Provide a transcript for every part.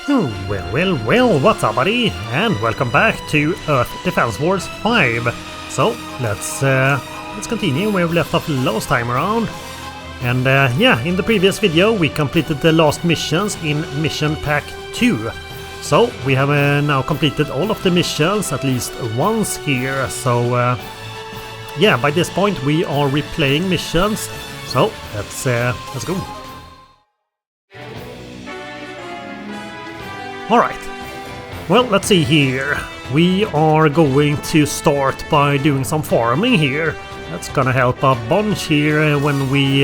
Well, what's up, buddy? And welcome back to Earth Defense Wars 5. So, let's continue where we left off last time around. And yeah, in the previous video we completed the last missions in Mission Pack 2. So, we have now completed all of the missions at least once here. So, yeah, by this point we are replaying missions. So, let's go. Alright, well, let's see here. We are going to start by doing some farming here. That's gonna help a bunch here when we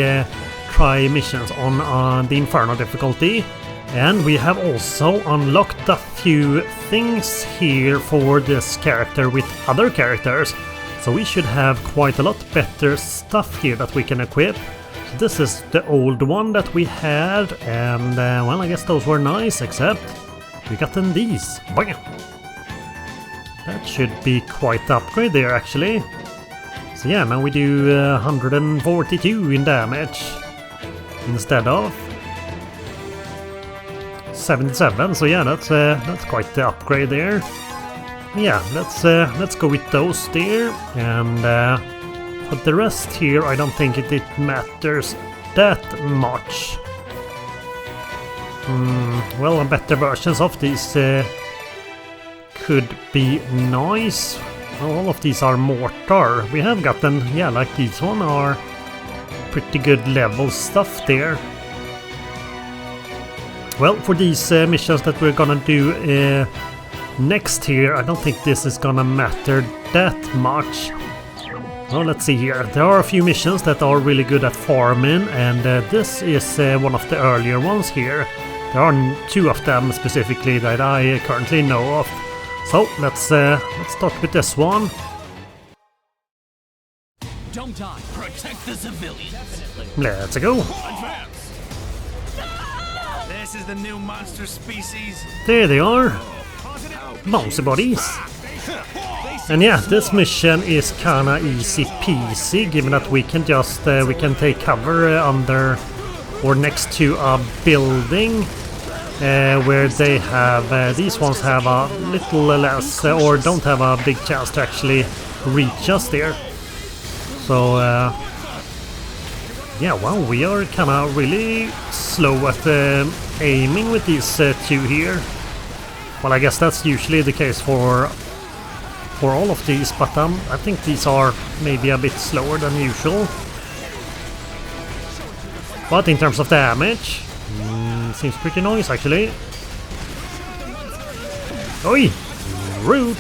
try missions on the Inferno difficulty. And we have also unlocked a few things here for this character with other characters. So we should have quite a lot better stuff here that we can equip. So this is the old one that we had, and well, I guess those were nice, except we got them these. Bam! That should be quite the upgrade there, actually. So yeah, now we do 142 in damage instead of 77. So yeah, that's quite the upgrade there. Yeah, let's go with those there, and for the rest here, I don't think it matters that much. Well, better versions of these could be nice. Well, all of these are mortar. We have gotten, yeah, like these one are pretty good level stuff there. Well, for these missions that we're gonna do next here, I don't think this is gonna matter that much. Well, let's see here. There are a few missions that are really good at farming, and this is one of the earlier ones here. There are two of them specifically that I currently know of. So let's start with this one. Don't die. Protect the civilians. Let's go. Advance. This is the new monster species. There they are. Bouncy bodies. And yeah, this mission is kinda easy peasy, given that we can just we can take cover under or next to a building. Where they have, these ones have a little less, or don't have a big chance to actually reach us there. So, yeah, wow, we are kinda really slow at aiming with these two here. Well, I guess that's usually the case for all of these, but I think these are maybe a bit slower than usual. But in terms of damage, seems pretty nice, actually. Oi! Rude!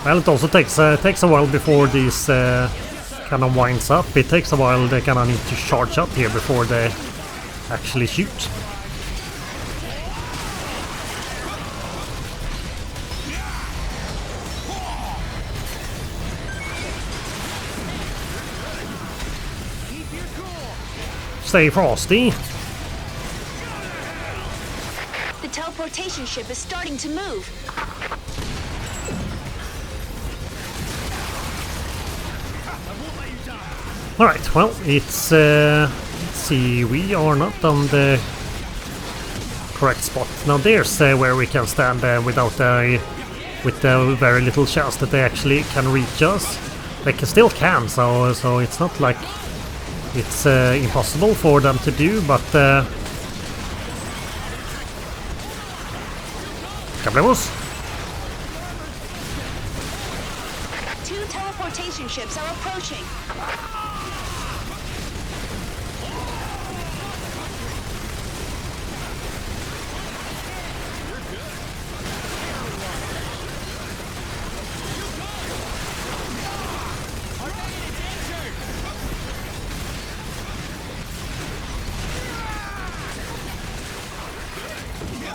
Well, it also takes a while before these kind of winds up. It takes a while. They kind of need to charge up here before they actually shoot. Stay frosty. The teleportation ship is starting to move. Alright, well, it's let's see, we are not on the correct spot. Now there's where we can stand without with very little chance that they actually can reach us. They still can, so it's not like it's impossible for them to do, but Cabremos. Two teleportation ships are approaching.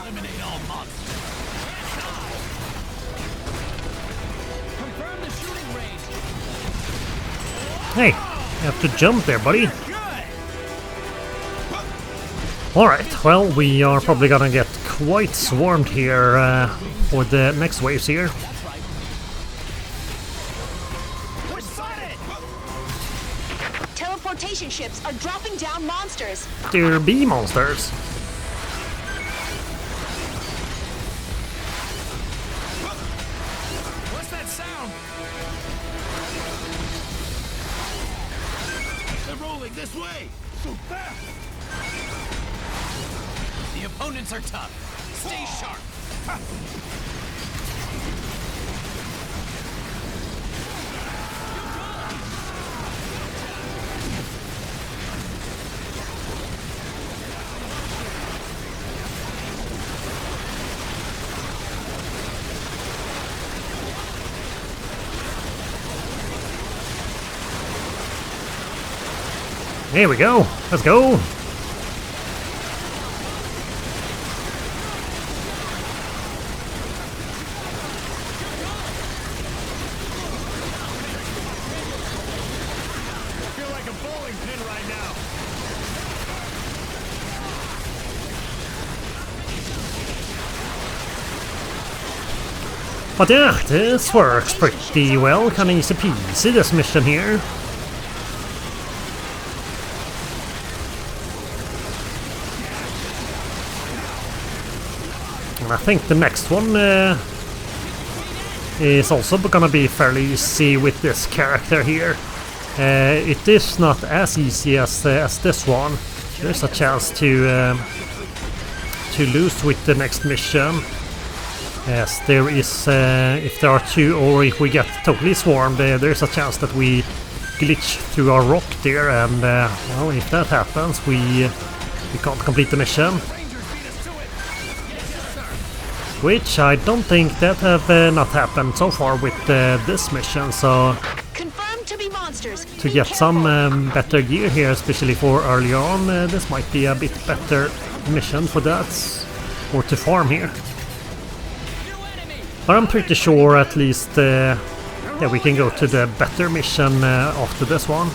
Eliminate all monsters. Confirm the shooting range. Hey, you have to jump there, buddy. Alright, well, we are probably gonna get quite swarmed here for the next waves here. We're spotted! Teleportation ships are dropping down monsters. There be monsters. What's that sound? They're rolling this way! So fast! The opponents are tough. Stay sharp. Here we go. Let's go. I feel like a bowling pin right now. But yeah, this works pretty well. Kinda easy peasy this mission here. And I think the next one is also gonna be fairly easy with this character here. It is not as easy as this one. There's a chance to lose with the next mission. Yes, there is. If there are two, or if we get totally swarmed, there's a chance that we glitch through our rock there, and well, if that happens, we can't complete the mission. Which I don't think that have not happened so far with this mission, so Confirmed to be monsters. to get some better gear here, especially for early on, this might be a bit better mission for that, or to farm here. But I'm pretty sure at least yeah, we can go to the better mission after this one.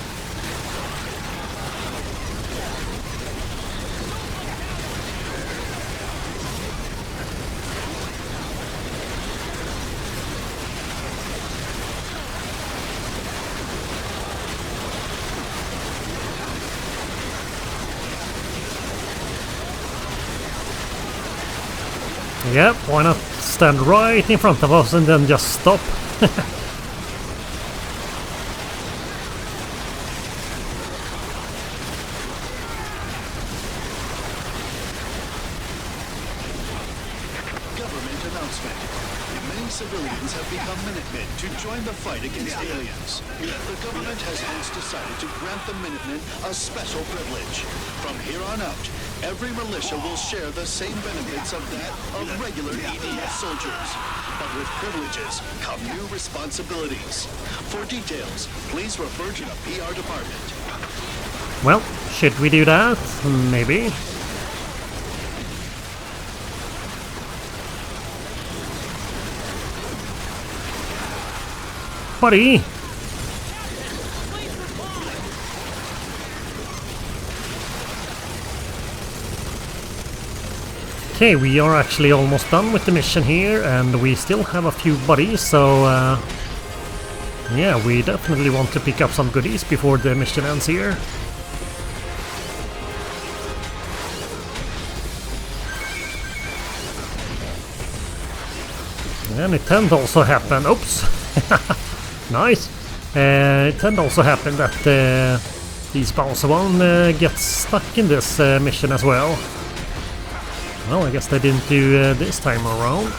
Yeah, why not stand right in front of us and then just stop? Government announcement. Many civilians have become Minutemen to join the fight against aliens. The government has hence decided to grant the Minutemen a special privilege. From here on out, every militia will share the same benefits of that of regular EDS soldiers. But with privileges come new responsibilities. For details, please refer to the PR department. Well, should we do that? Maybe. Buddy! Okay, we are actually almost done with the mission here, and we still have a few buddies, so yeah, we definitely want to pick up some goodies before the mission ends here. And it can also happen, oops, nice, it can also happen that these bouncer one gets stuck in this mission as well. Well, I guess they didn't do this time around.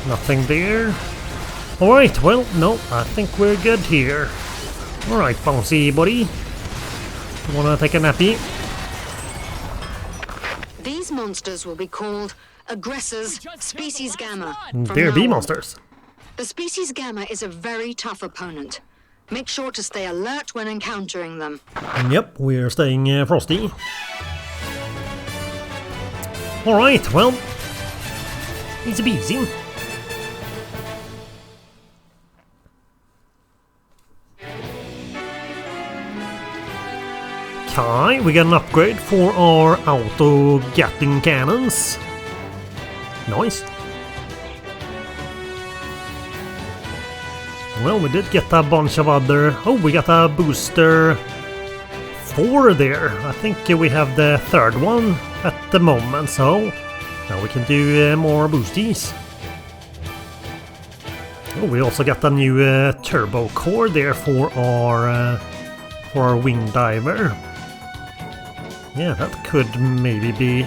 Nothing there. Alright, well, no, I think we're good here. Alright, bouncy buddy. You wanna take a nappy? These monsters will be called Aggressors Species Gamma. from There now be on. monsters. The Species Gamma is a very tough opponent. Make sure to stay alert when encountering them. And yep, we're staying frosty. Alright, well, easy peasy. Okay, we got an upgrade for our auto Gatling cannons. Nice. Well, we did get a bunch of other... Oh, we got a booster 4 there. I think we have the third one at the moment, so now we can do more boosties. Oh, we also got a new turbo core there for our wing diver. Yeah, that could maybe be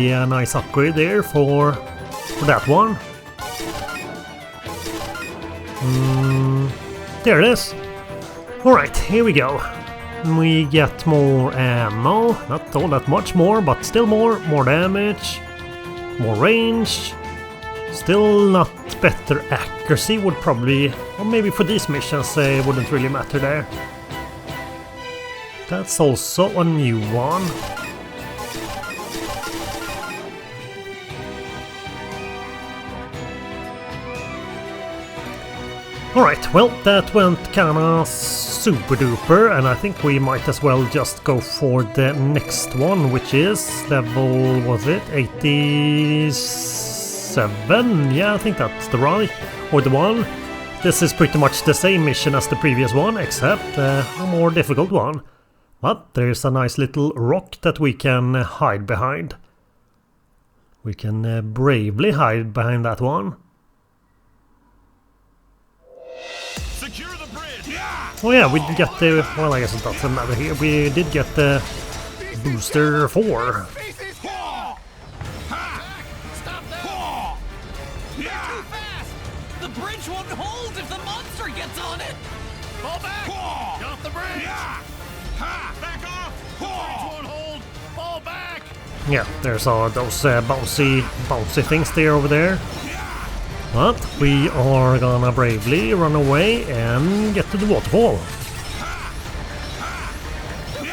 a nice upgrade there for that one. There it is. Alright, here we go. We get more ammo. Not all that much more, but still more. More damage. More range. Still not better accuracy. Would probably... Or maybe for these missions it wouldn't really matter there. That's also a new one. Alright, well, that went kinda super duper, and I think we might as well just go for the next one, which is level, was it 87? Yeah, I think that's the right, or the one. This is pretty much the same mission as the previous one, except a more difficult one. But there's a nice little rock that we can hide behind. We can bravely hide behind that one. Oh yeah, we did get the... Well, I guess it doesn't matter here. We did get the booster 4. Stop that! You're too fast! The bridge won't hold if the monster gets on it! Fall back! Get off the bridge! Back off! The bridge won't hold! Fall back! Yeah, there's all those bouncy things there over there. But we are gonna bravely run away and get to the waterfall. The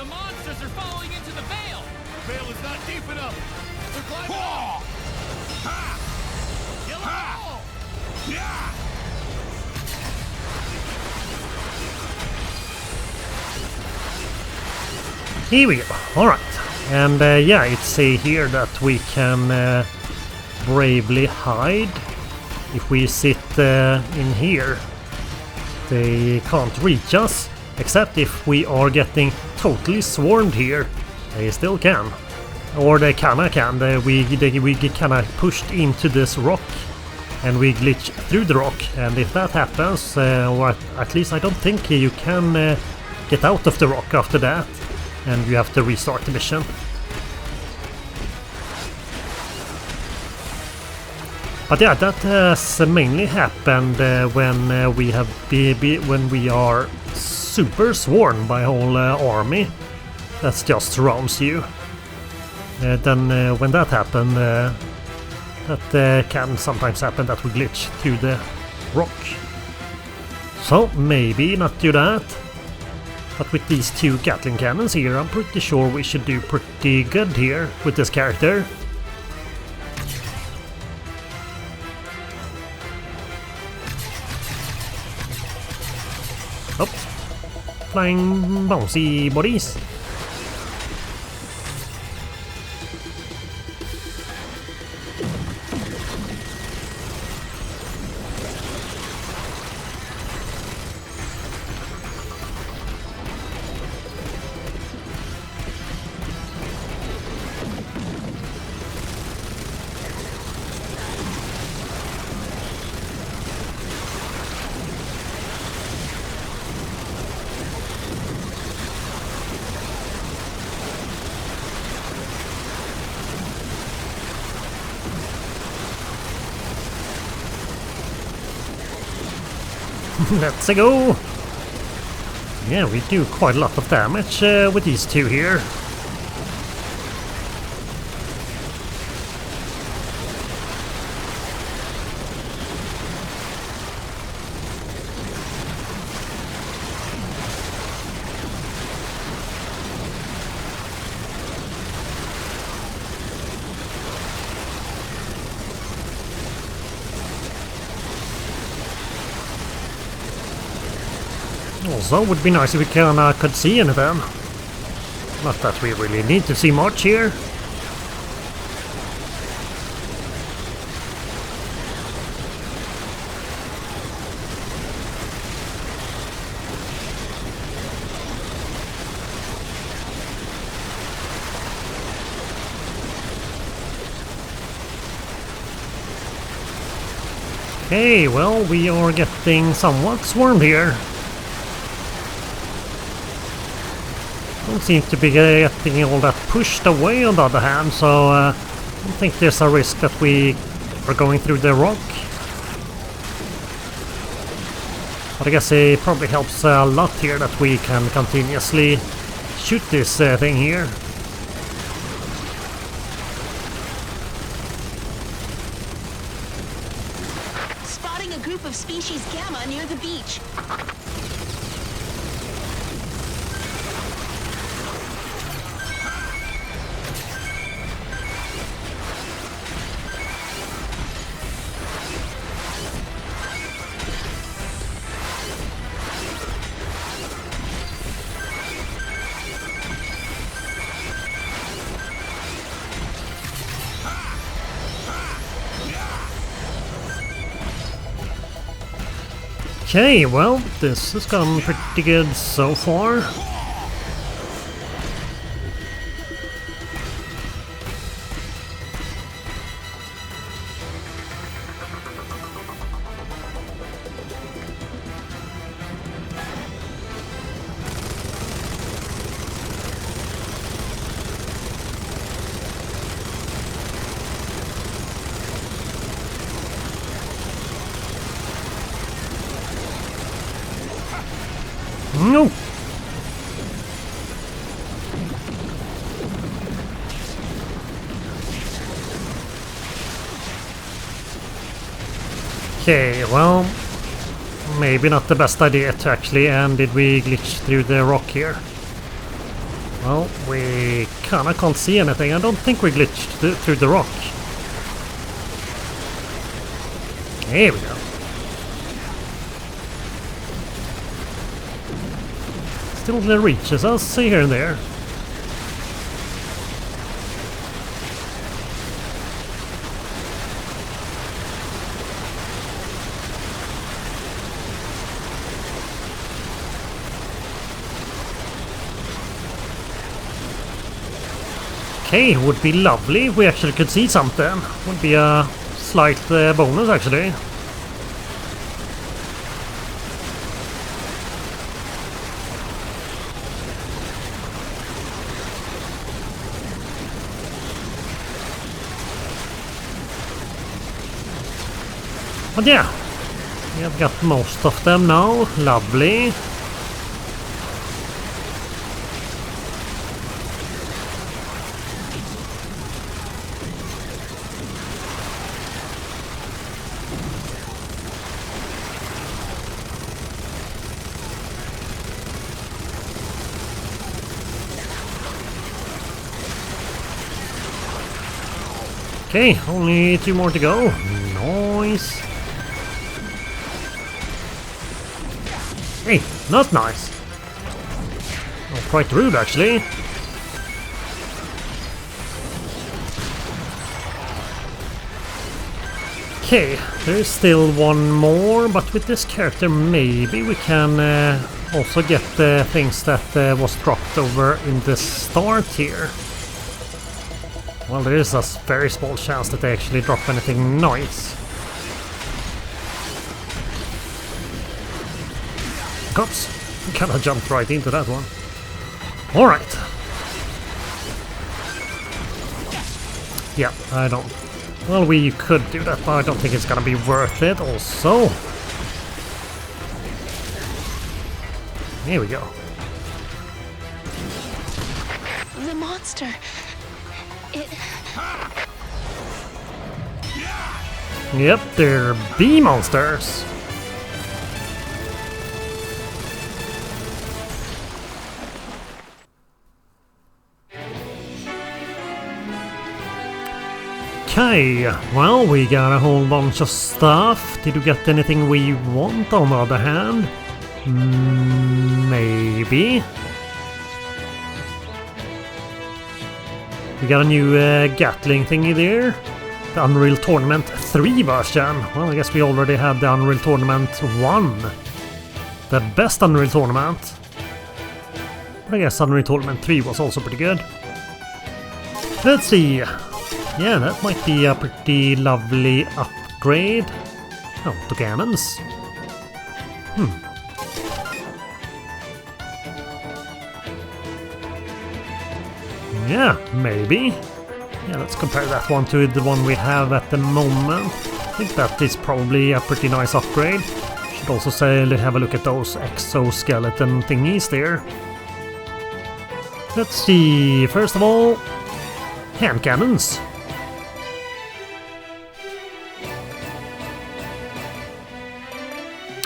monsters are falling into the veil! The veil is not deep enough! They're climbing up! Kill them all! Here we go. Alright. And yeah, it's here that we can bravely hide. If we sit in here, they can't reach us, except if we are getting totally swarmed here. They still can, or they kinda can. We get kinda pushed into this rock and we glitch through the rock, and if that happens, or at least I don't think you can get out of the rock after that, and you have to restart the mission. But yeah, that has mainly happened when we are super swarmed by a whole army that just surrounds you. Then when that happens, that can sometimes happen that we glitch through the rock. So maybe not do that. But with these 2 Gatling cannons here, I'm pretty sure we should do pretty good here with this character. Oh, flying bouncy bodies. Let's go! Yeah, we do quite a lot of damage with these 2 here. Also, would be nice if we could see anything. Not that we really need to see much here. Okay, well, we are getting somewhat swarmed here. Don't seem to be getting all that pushed away on the other hand, so I don't think there's a risk that we are going through the rock. But I guess it probably helps a lot here that we can continuously shoot this thing here. Spotting a group of species Gamma near the beach. Okay, well, this has gone pretty good so far. No! Okay, well, maybe not the best idea to actually end. Did we glitch through the rock here? Well, we kinda can't see anything. I don't think we glitched through the rock. Here we go. Still reaches us here and there. Okay, would be lovely if we actually could see something. Would be a slight bonus actually. But yeah, we have got most of them now. Lovely. Okay, only 2 more to go. Nice. Hey, not nice. Oh, quite rude actually. Okay, there's still one more, but with this character maybe we can also get the things that was dropped over in the start here. Well, there is a very small chance that they actually drop anything nice. Oops, kinda jumped right into that one. Alright. Yeah, I don't... Well, we could do that, but I don't think it's gonna be worth it also. Here we go. The monster. It... Yep, they're bee monsters. Okay, well, we got a whole bunch of stuff. Did we get anything we want on the other hand? Maybe. We got a new Gatling thingy there. The Unreal Tournament 3 version. Well, I guess we already had the Unreal Tournament 1. The best Unreal Tournament. But I guess Unreal Tournament 3 was also pretty good. Let's see. Yeah, that might be a pretty lovely upgrade. Autocannons. Yeah, maybe. Yeah, let's compare that one to the one we have at the moment. I think that is probably a pretty nice upgrade. Should also say, have a look at those exoskeleton thingies there. Let's see, first of all, hand cannons.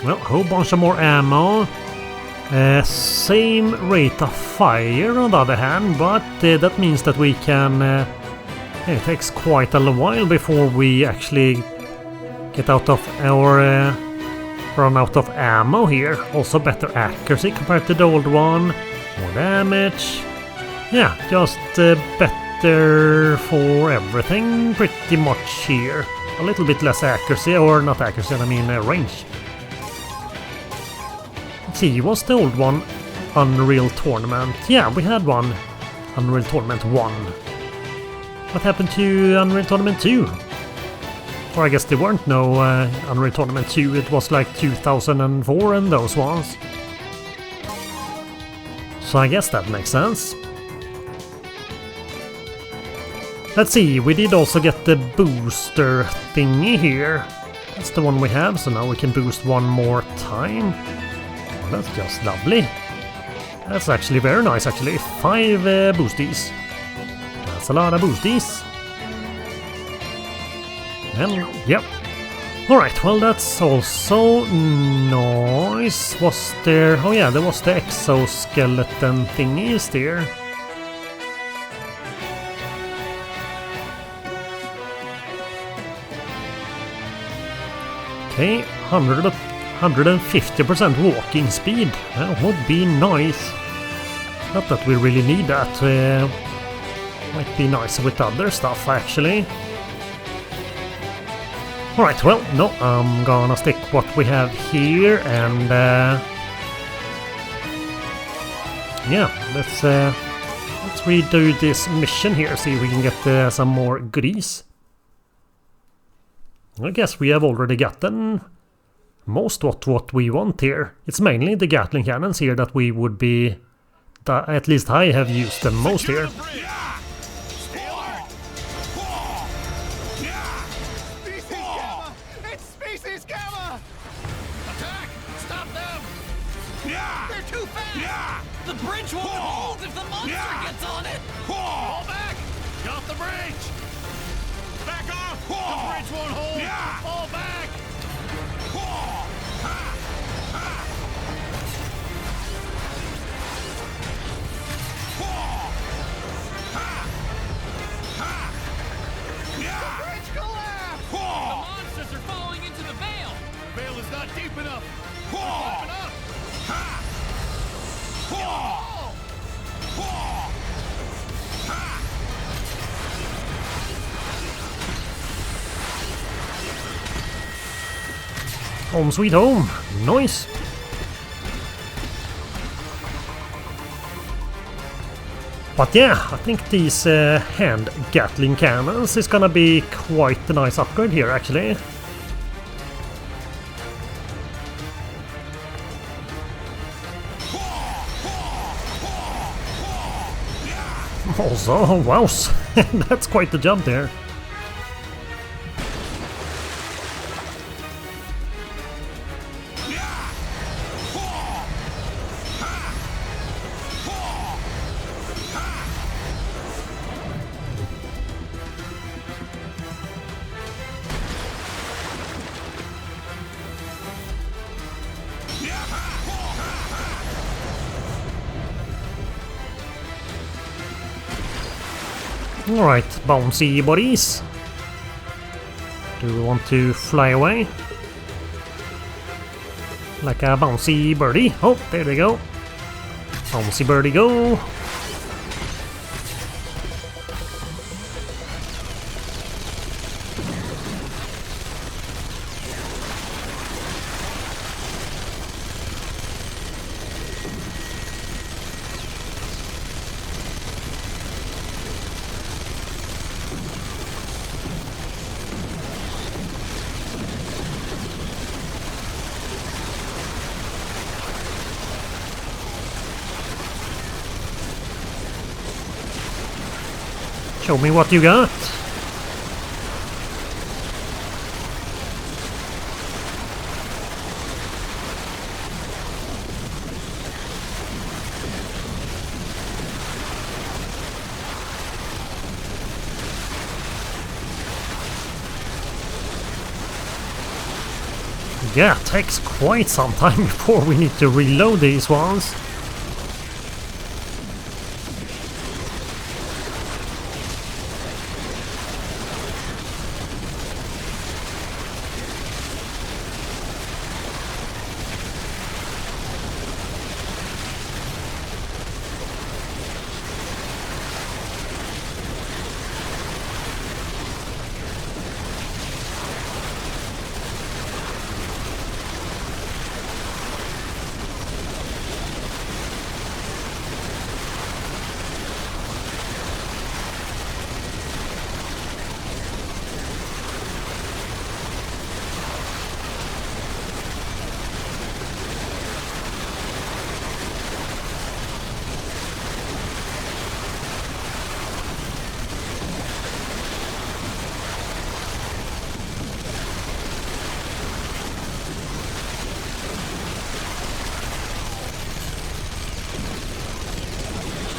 Well, a whole bunch of more ammo. Same rate of fire on the other hand, but that means that we can... it takes quite a while before we actually get out of our... run out of ammo here. Also better accuracy compared to the old one. More damage. Yeah, just better for everything pretty much here. A little bit less accuracy, or not accuracy, I mean range. Let's see, was the old one Unreal Tournament? Yeah, we had one. Unreal Tournament 1. What happened to Unreal Tournament 2? Or I guess there weren't no Unreal Tournament 2, it was like 2004 and those ones. So I guess that makes sense. Let's see, we did also get the booster thingy here. That's the one we have, so now we can boost one more time. Well, that's just lovely. That's actually very nice, actually. 5 boosties. That's a lot of boosties. And, yep. Alright, well that's also nice. Was there... oh yeah, there was the exoskeleton thingies there. Okay, 150% walking speed. That would be nice. Not that we really need that. Might be nice with other stuff, actually. Alright, well, no, I'm gonna stick what we have here, and yeah, let's redo this mission here, see if we can get some more goodies. I guess we have already gotten most what we want here. It's mainly the Gatling cannons here that we would be, at least I have used the most here. The bridge won't hold if the monster gets on it! Fall back! Get off the bridge! Back off! The bridge won't hold! Fall back! The bridge collapsed! The monsters are falling into the veil! The veil is not deep enough! Open up! Home sweet home. Nice. But yeah, I think these hand Gatling cannons is gonna be quite a nice upgrade here, actually. Also, wow, that's quite the jump there. Alright, bouncy buddies. Do we want to fly away? like a bouncy birdie. Oh, there they go. Bouncy birdie go. Show me what you got. Yeah, it takes quite some time before we need to reload these ones.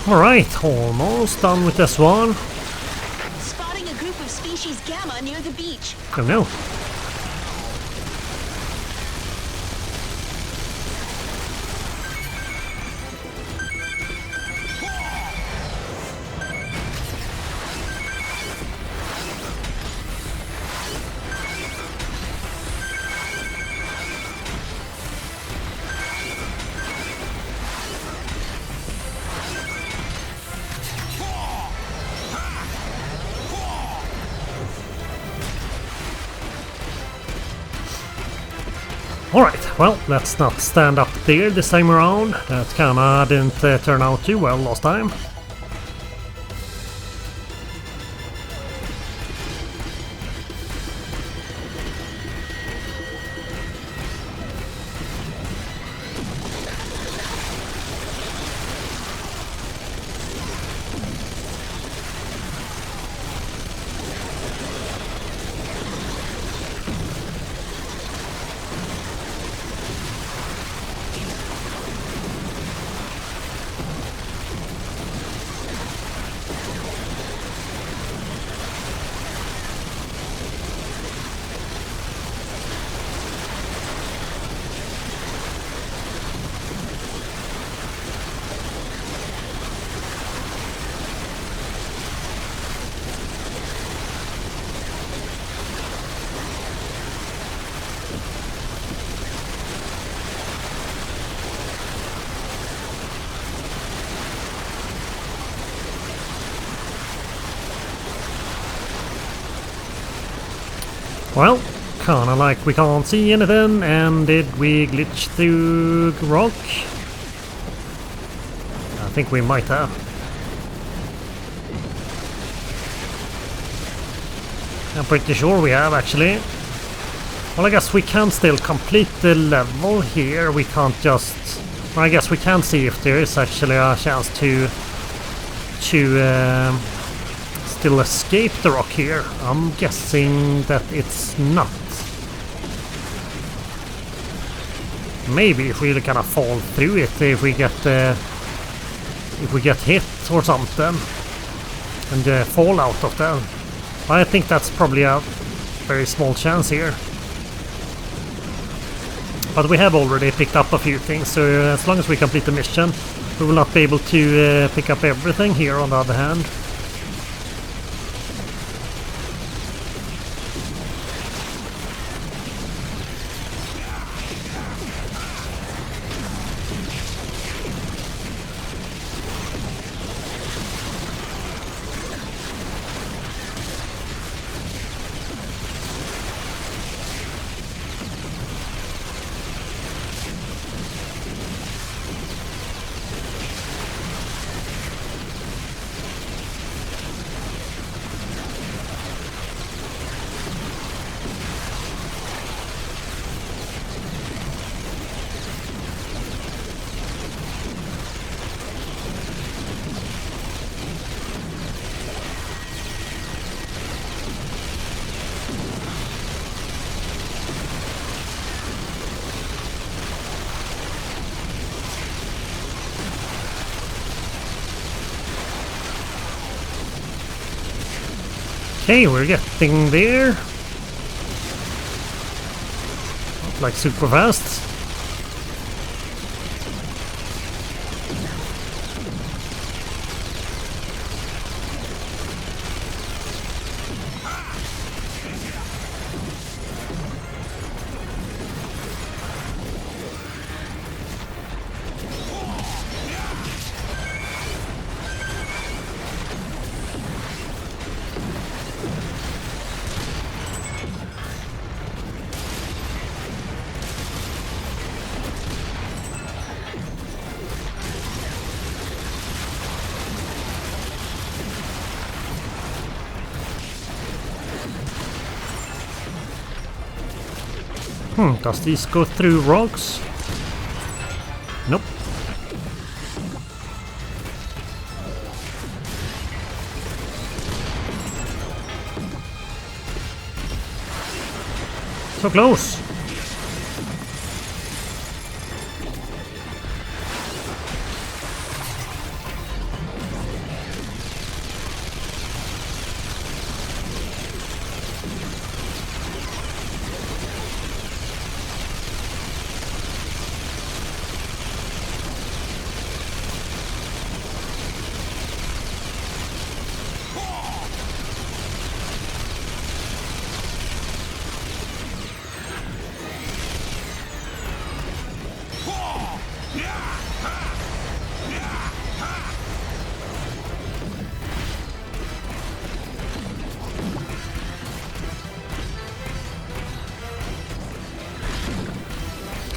Alright, almost done with this one. Spotting a group of species Gamma near the beach. Oh no. Alright, well, let's not stand up there this time around. That kinda didn't turn out too well last time. Well, kinda like we can't see anything, and did we glitch through rock? I think we might have. I'm pretty sure we have, actually. Well, I guess we can still complete the level here. We can't just... Well, I guess we can see if there is actually a chance to still escape the rock here. I'm guessing that it's not. Maybe if we kind of fall through it, if we get hit or something and fall out of that. I think that's probably a very small chance here. But we have already picked up a few things, so as long as we complete the mission, we will not be able to pick up everything here on the other hand. Okay, we're getting there. Not like super fast. Does this go through rocks? Nope. So close.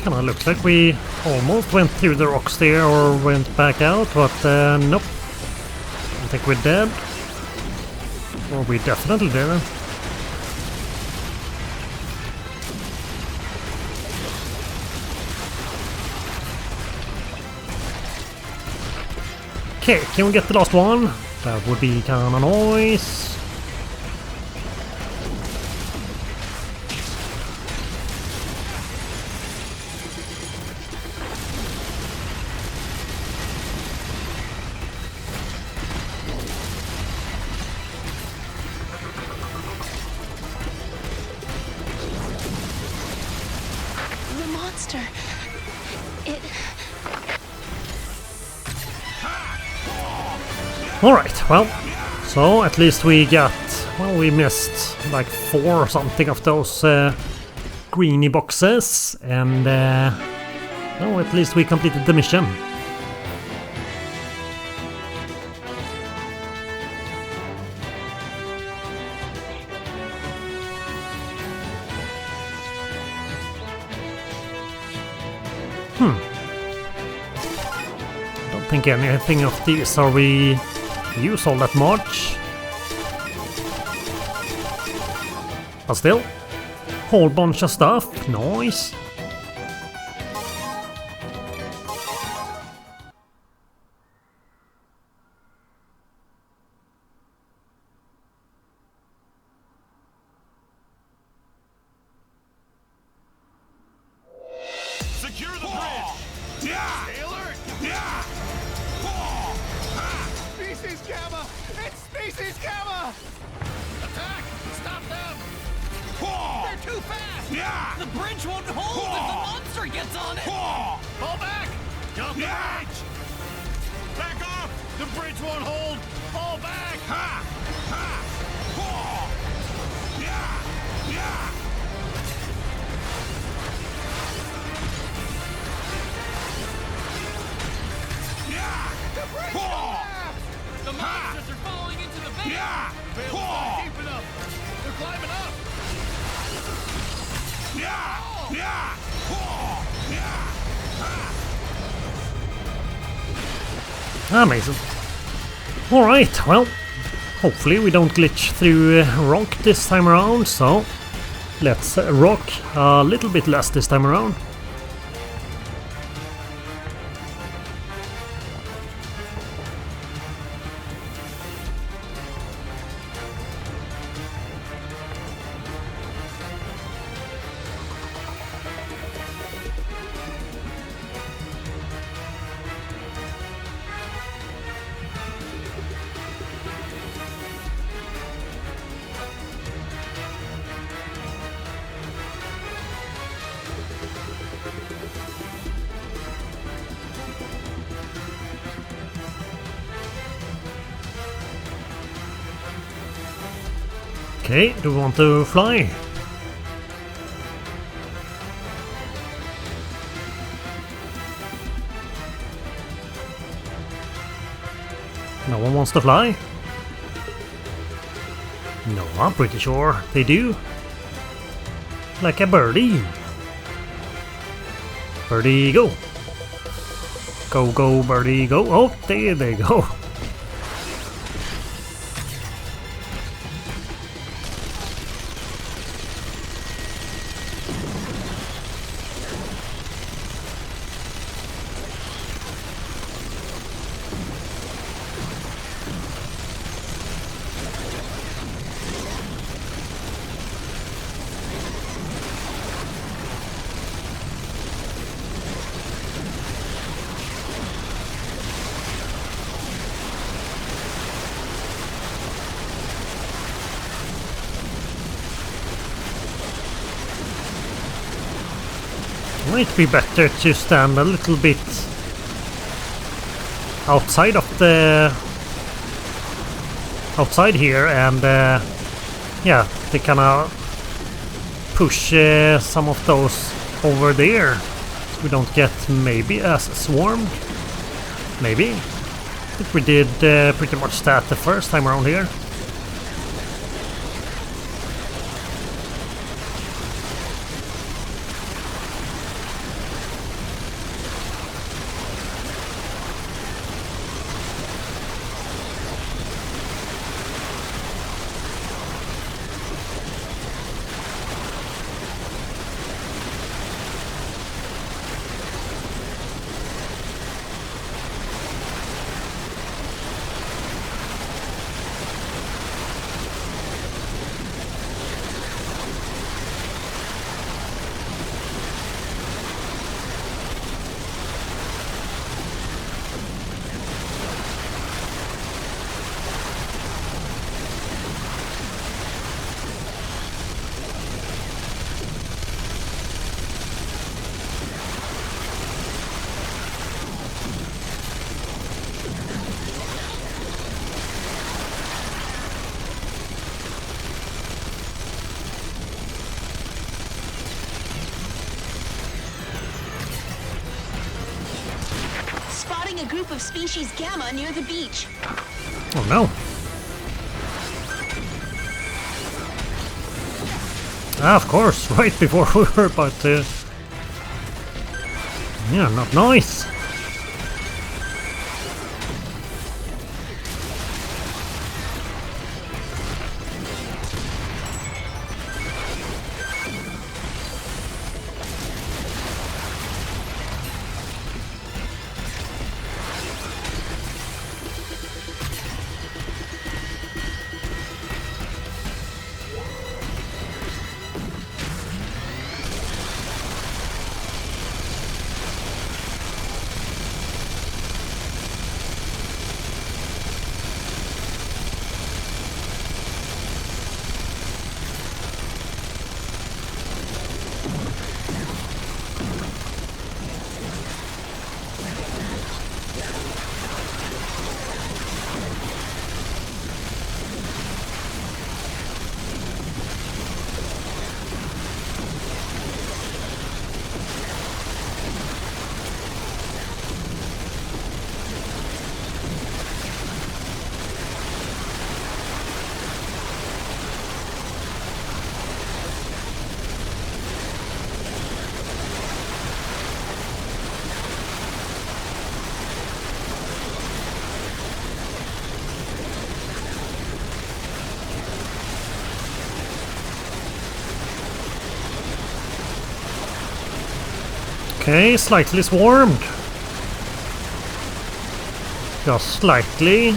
Kinda looks like we almost went through the rocks there or went back out, but nope. I think we're dead. Or we definitely didn't. Okay, can we get the last one? That would be kinda nice. Alright, well, so at least we got, well, we missed like 4 or something of those greeny boxes, and no, at least we completed the mission. Don't think anything of these are we use all that much. But still, whole bunch of stuff, nice. Secure the bridge! Stay alert! Species Gamma! It's Species Gamma! Attack! Stop them! They're too fast! The bridge won't hold if the monster gets on it! Fall back! Jump the bridge! Back off! The bridge won't hold! Fall back! The bridge collapsed! The monsters are falling into the bay! Bale's not deep enough! They're climbing up! Amazing. Alright, well, hopefully we don't glitch through rock this time around, so let's rock a little bit less this time around. Okay, do we want to fly? No one wants to fly? No, I'm pretty sure they do. Like a birdie. Birdie, go. Go, go, birdie, go. Oh, there they go. Might be better to stand a little bit outside of the here and yeah, they kind of push some of those over there so we don't get maybe as swarmed. Maybe. I think we did pretty much that the first time around here. Spotting a group of species Gamma near the beach. Oh no. Ah, of course, right before we were about to... Yeah, not nice. Okay, slightly swarmed. Just slightly.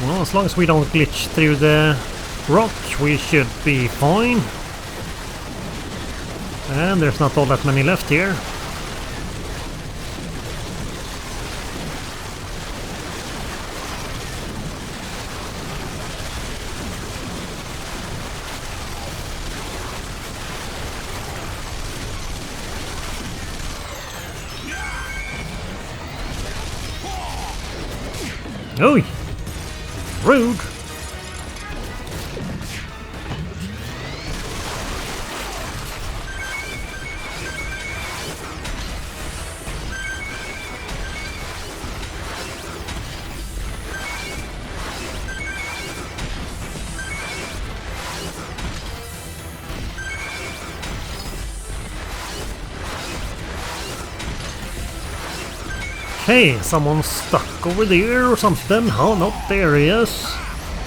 Well, as long as we don't glitch through the rock, we should be fine. And there's not all that many left here. Oh, rude. Hey, someone's stuck over there or something. Oh, no, there he is.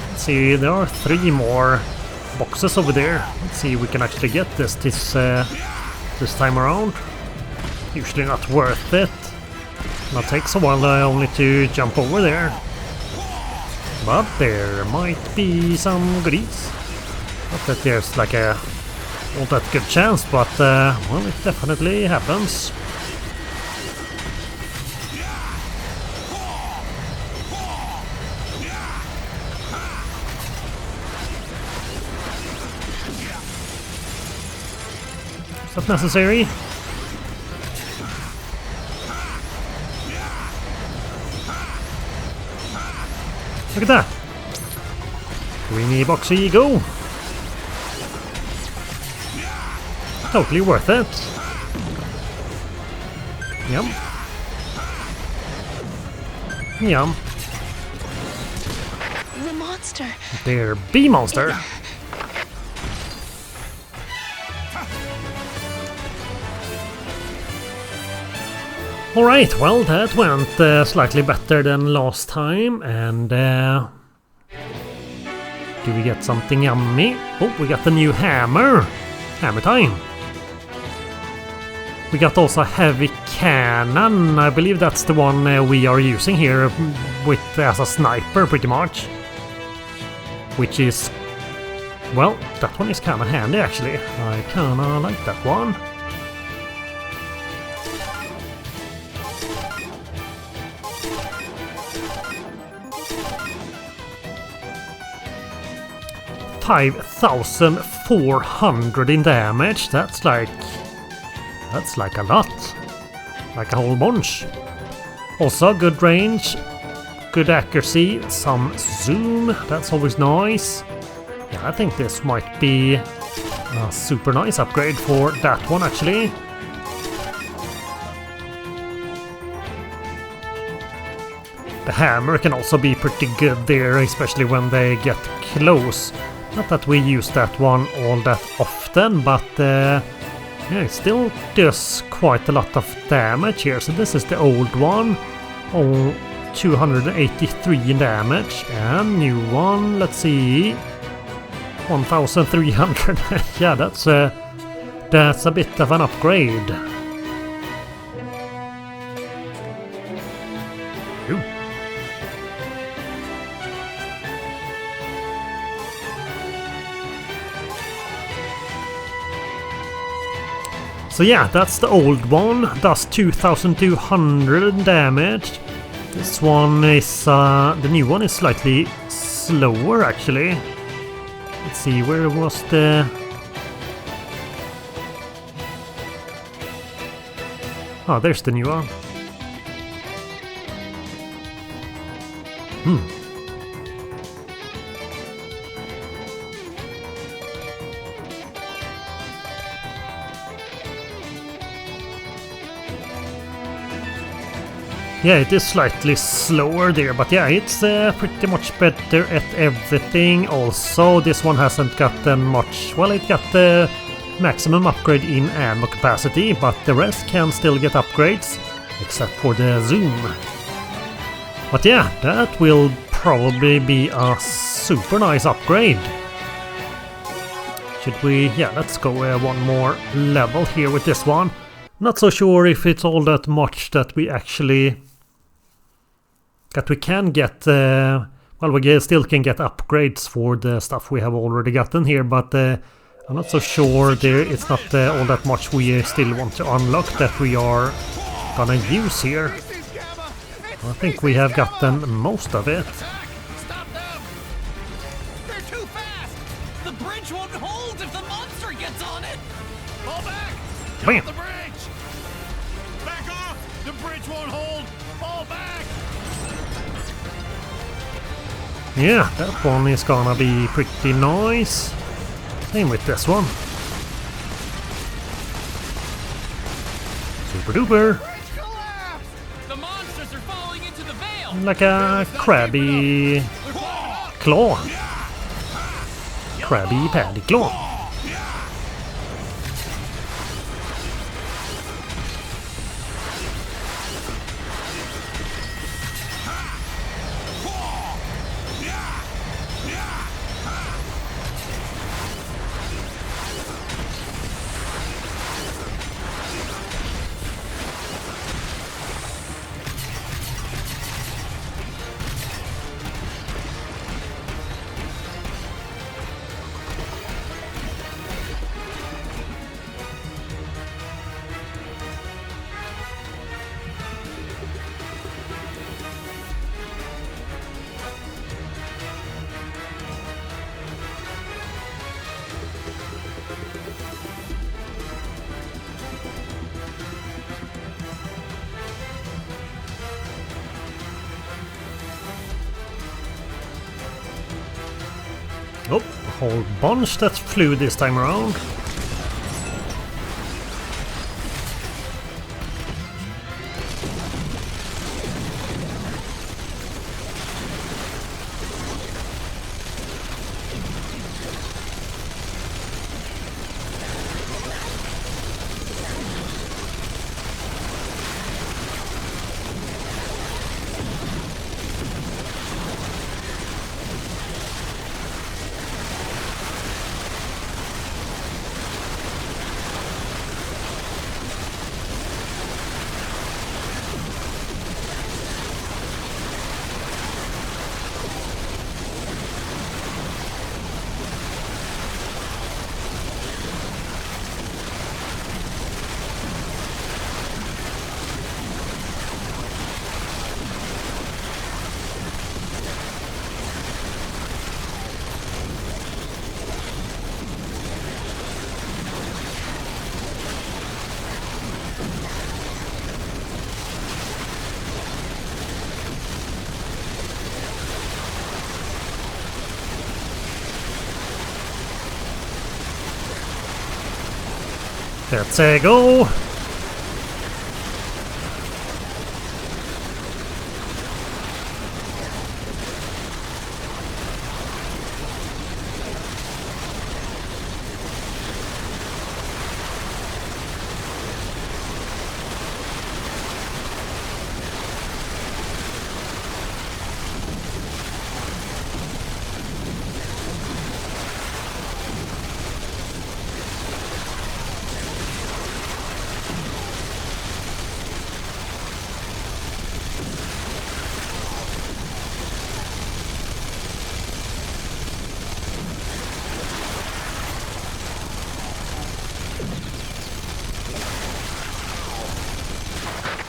Let's see, there are 3 more boxes over there. Let's see if we can actually get this time around. Usually not worth it. It takes a while only to jump over there. But there might be some goodies. Not that there's like a all that good chance, but well, it definitely happens. Is that necessary? Look at that! Greeny boxy go! Totally worth it. Yum. Yum. The monster. There, bee monster. Alright, well that went slightly better than last time, and do we get something yummy? Oh, we got the new hammer! Hammer time! We got also a heavy cannon. I believe that's the one we are using here with as a sniper pretty much. Which is... well, that one is kinda handy actually. I kinda like that one. $5,400 in damage. That's like a lot. Like a whole bunch. Also good range, good accuracy, some zoom. That's always nice. Yeah, I think this might be a super nice upgrade for that one actually. The hammer can also be pretty good there, especially when they get close. Not that we use that one all that often, but yeah, it still does quite a lot of damage here. So this is the old one. Oh, 283 in damage. And new one, let's see. 1,300. Yeah, that's a bit of an upgrade. Ooh. So yeah, that's the old one, does 2,200 damage. This one is, the new one is slightly slower actually. Let's see, where was the... oh, there's the new one. Yeah, it is slightly slower there, but yeah, it's pretty much better at everything. Also, this one hasn't gotten much... well, it got the maximum upgrade in ammo capacity, but the rest can still get upgrades, except for the zoom. But yeah, that will probably be a super nice upgrade. Should we... yeah, let's go one more level here with this one. Not so sure if it's all that much that we actually... that we can get, well, we still can get upgrades for the stuff we have already gotten here, but I'm not so sure it's not all that much we still want to unlock that we are gonna use here. I think we have gotten most of it. Stop them! They're too fast! The bridge won't hold if the monster gets on it! Fall back! Bam. Got the bridge! Back off! The bridge won't hold! Fall back! Yeah, that one is gonna be pretty nice. Same with this one. Super duper. Bridge collapse! The monsters are falling into the veil! Like a crabby claw. Krabby Patty claw. Oh, a whole bunch that flew this time around. Let's go!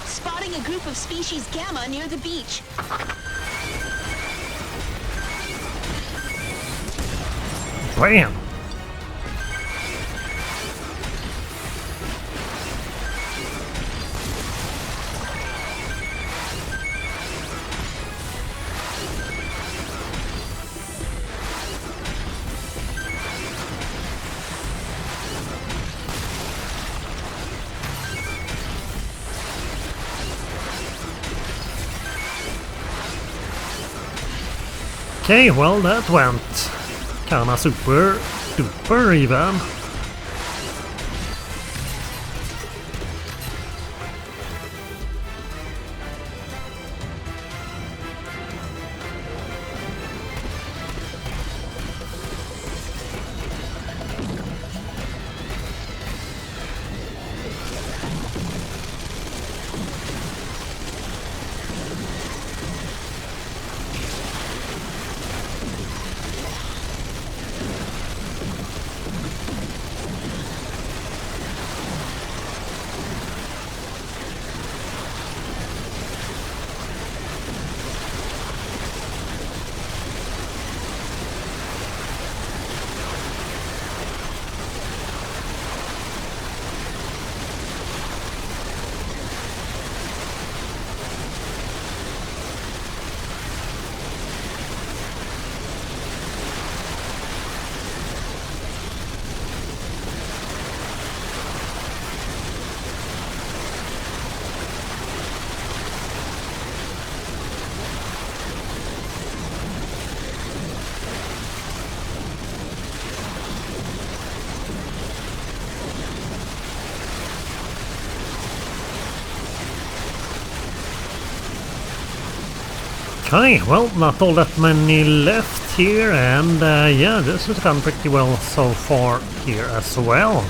Spotting a group of species Gamma near the beach. Bam! Okay, well that went kinda super duper even. Okay, well, not all that many left here, and yeah, this has gone pretty well so far here as well.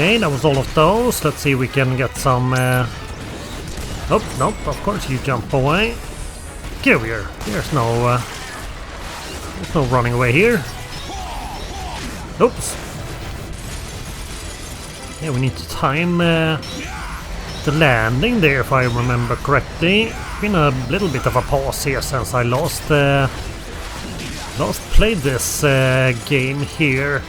Okay, that was all of those. Let's see if we can get some Oh, nope, of course you jump away. Get over here. There's no running away here. Oops. Yeah, we need to time the landing there, if I remember correctly. It's been a little bit of a pause here since I last played this game here.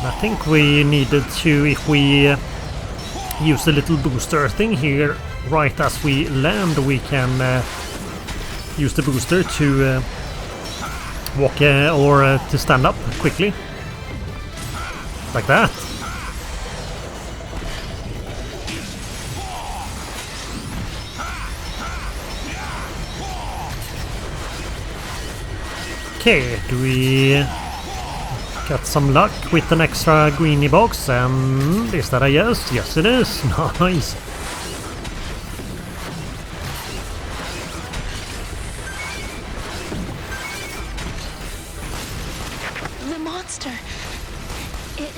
I think we needed to, if we use the little booster thing here right as we land, we can use the booster to walk or to stand up quickly. Like that. Okay, do we get some luck with an extra greenie box? And is that a yes? Yes it is. Nice. The monster. It...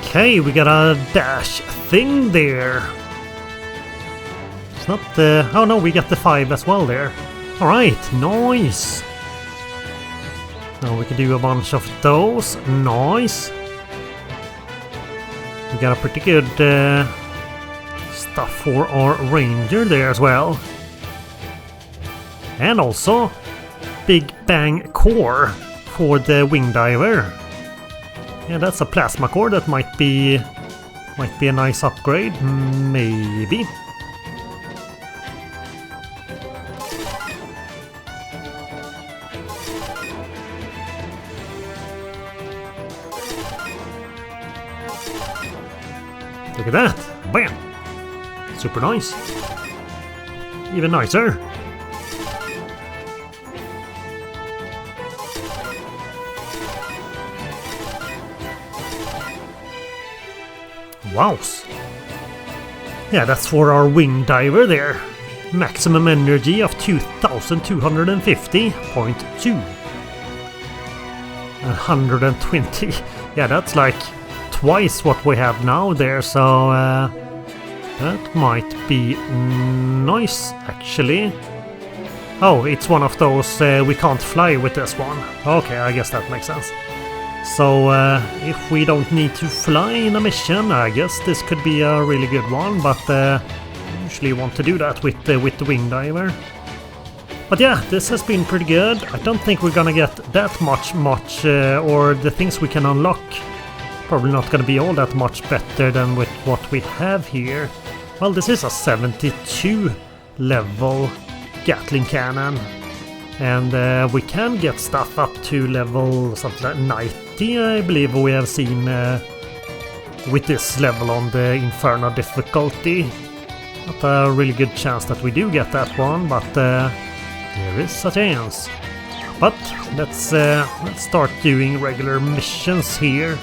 Okay, we got a dash thing there. It's not the... Oh no, we got the 5 as well there. Alright, nice. Now we can do a bunch of those. Nice. We got a pretty good stuff for our ranger there as well. And also Big Bang core for the wing diver. Yeah, that's a plasma core. That might be a nice upgrade, maybe. Look at that! Bam! Super nice. Even nicer. Wows. Yeah, that's for our wing diver there. Maximum energy of 2250.2. 120. Yeah, that's like twice what we have now there, so that might be nice actually. Oh, it's one of those we can't fly with this one. Okay, I guess that makes sense. So if we don't need to fly in a mission, I guess this could be a really good one, but usually want to do that with the wing diver. But yeah, this has been pretty good. I don't think we're gonna get that much or the things we can unlock probably not gonna be all that much better than with what we have here. Well, this is a 72 level Gatling cannon. And we can get stuff up to level something like 90, I believe we have seen with this level on the Inferno difficulty. Not a really good chance that we do get that one, but there is a chance. But let's start doing regular missions here.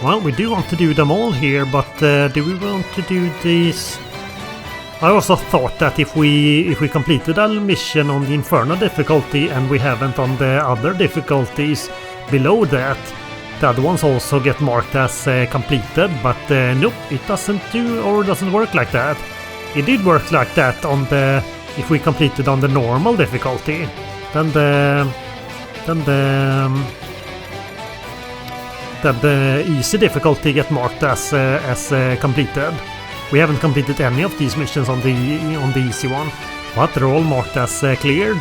Well, we do want to do them all here, but do we want to do these? I also thought that if we completed a mission on the Inferno difficulty and we haven't on the other difficulties below that, the other ones also get marked as completed, but nope, it doesn't work like that. It did work like that on the if we completed on the normal difficulty, then the easy difficulty get marked as completed. We haven't completed any of these missions on the easy one, but they're all marked as cleared,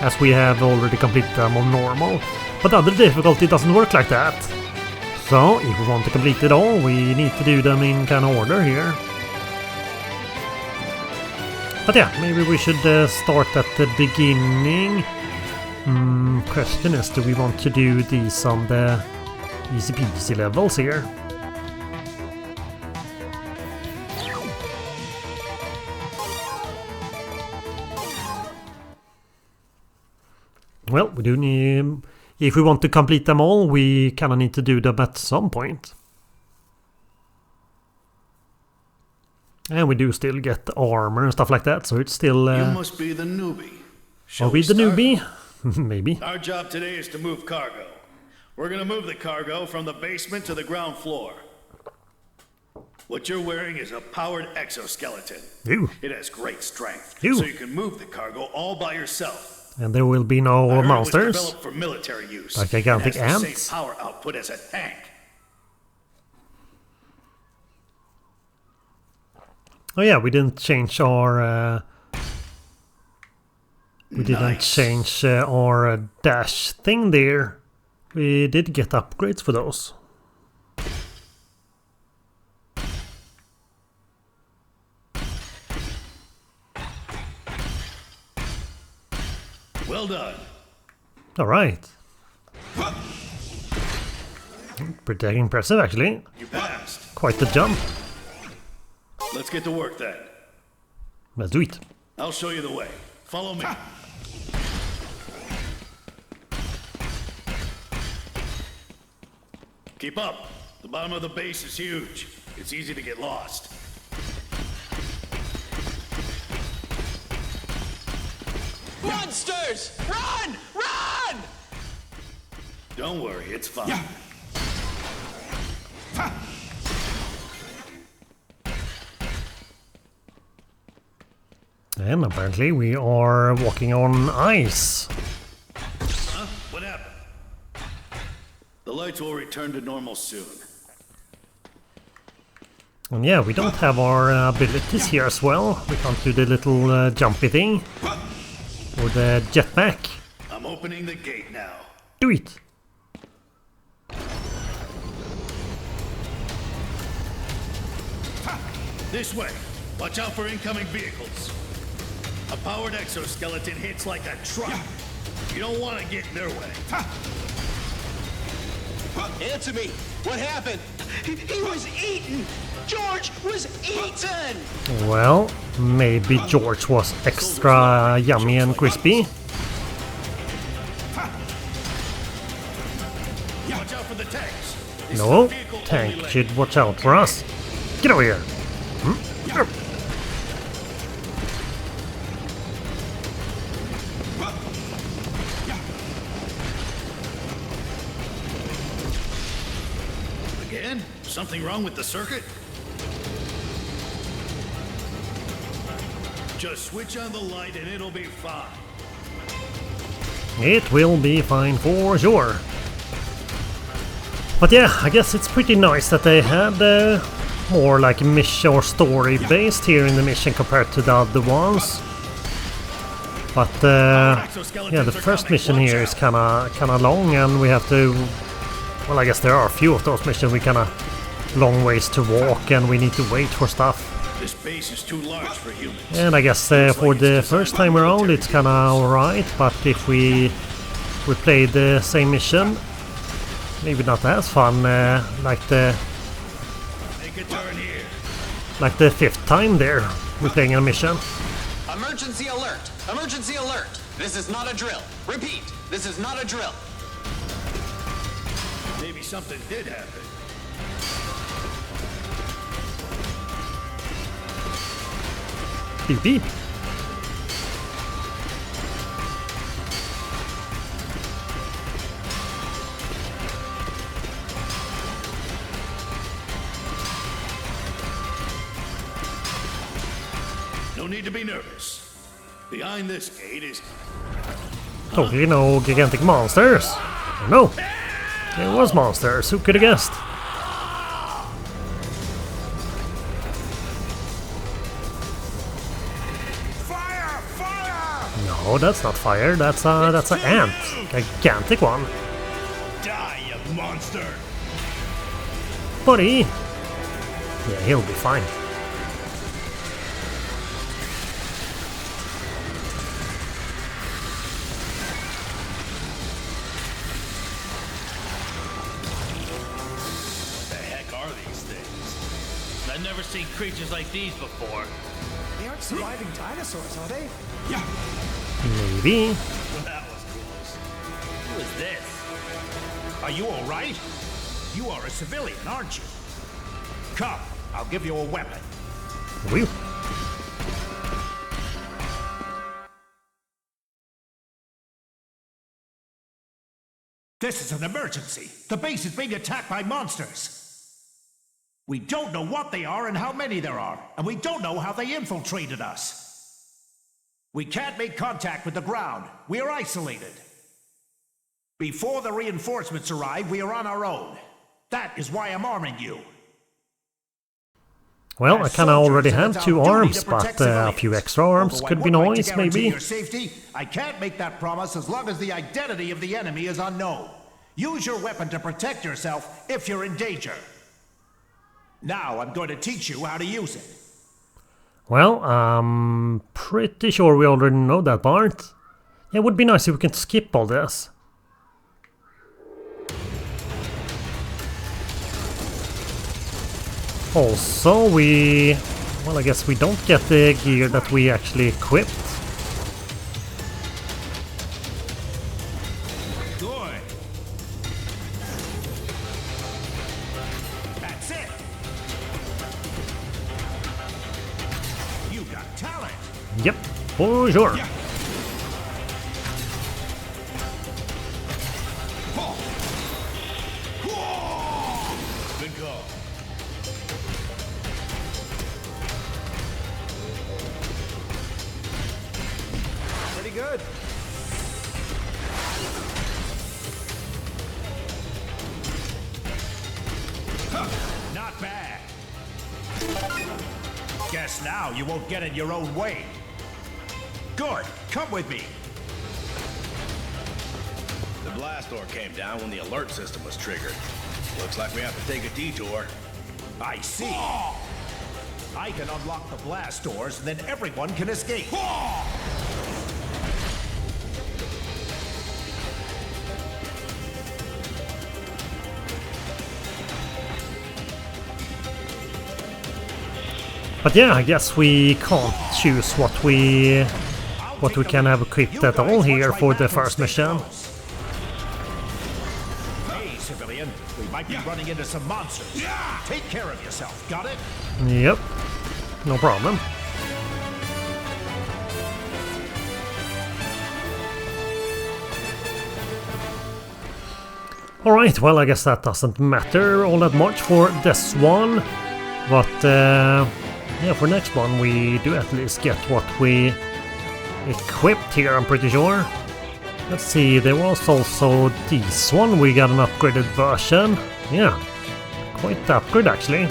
as we have already completed them on normal. But other difficulty doesn't work like that. So if we want to complete it all, we need to do them in kind of order here. But yeah, maybe we should start at the beginning. Question is, do we want to do these on the easy peasy levels here? Well, we do need... If we want to complete them all, we kind of need to do them at some point. And we do still get armor and stuff like that, so it's still... You must be the newbie. Are we the newbie? Maybe. Our job today is to move cargo. We're gonna move the cargo from the basement to the ground floor. What you're wearing is a powered exoskeleton. Ew. It has great strength, Ew. so you can move the cargo all by yourself. And there will be no I heard monsters. It was developed for military use. Like gigantic it has the ants. same power output as a tank. Oh yeah, we didn't change our... we didn't Nice. change our dash thing there. We did get upgrades for those. Well done. Alright. Pretty impressive actually. You passed. Quite the jump. Let's get to work then. Let's do it. I'll show you the way. Follow me. Keep up. The bottom of the base is huge. It's easy to get lost. Monsters! Run! Run! Don't worry, it's fine. And apparently we are walking on ice. Huh? What happened? The lights will return to normal soon. And yeah, we don't have our abilities here as well. We can't do the little jumpy thing. Or the jetpack. I'm opening the gate now. Do it! This way. Watch out for incoming vehicles. A powered exoskeleton hits like a truck. You don't want to get in their way. Answer me! What happened? He was eaten! George was eaten! Well, maybe George was extra yummy and crispy. Watch out for the tanks. This No, is a vehicle-only tank lane. should watch out for us. Get over here! Again? Something wrong with the circuit? Just switch on the light and it'll be fine. It will be fine for sure. But yeah, I guess it's pretty nice that they had more like mission or story based here in the mission compared to the other ones. But yeah, the first mission here is kinda long, and we have to. Well, I guess there are a few of those missions we kinda long ways to walk, and we need to wait for stuff. This base is too large for humans. And I guess for the first time around it's kinda alright, but if we play the same mission, maybe not as fun like the Make a turn here. fifth time there we're playing a mission. Emergency alert! Emergency alert! This is not a drill. Repeat, this is not a drill. Maybe something did happen. Beep beep. No need to be nervous. Behind this gate is... Totally no gigantic monsters. No. It was monsters, who could have guessed? Fire! Fire! No, that's not fire, that's an ant. Gigantic one. Die, you monster! Buddy! Yeah, he'll be fine. What the heck are these things? I've never seen creatures like these before. They aren't surviving dinosaurs, are they? Maybe. Well, that was close. Who is this? Are you all right? You are a civilian, aren't you? Come, I'll give you a weapon. Whew. This is an emergency. The base is being attacked by monsters. We don't know what they are and how many there are, and we don't know how they infiltrated us. We can't make contact with the ground. We are isolated. Before the reinforcements arrive, we are on our own. That is why I'm arming you. Well, I kinda already have 2 arms, but a few extra arms could be nice, maybe. Your safety, I can't make that promise as long as the identity of the enemy is unknown. Use your weapon to protect yourself if you're in danger. Now I'm going to teach you how to use it. Well, I'm pretty sure we already know that part. Yeah, it would be nice if we can skip all this. Also, well, I guess we don't get the gear that we actually equipped. Good. That's it. You got talent. Yep, for sure. Yeah. Good call. Pretty good. Not bad. Guess now you won't get in your own way. Good. Come with me. The blast door came down when the alert system was triggered. Looks like we have to take a detour. I see. I can unlock the blast doors, and then everyone can escape. But yeah, I guess we can't choose what we can have equipped at all here for the first mission. Hey, civilian, we might be running into some monsters. Take care of yourself, got it? Yep, no problem. Alright, well I guess that doesn't matter all that much for this one. But yeah, for next one we do at least get what we equipped here, I'm pretty sure. Let's see, there was also this one, we got an upgraded version. Yeah, quite the upgrade actually.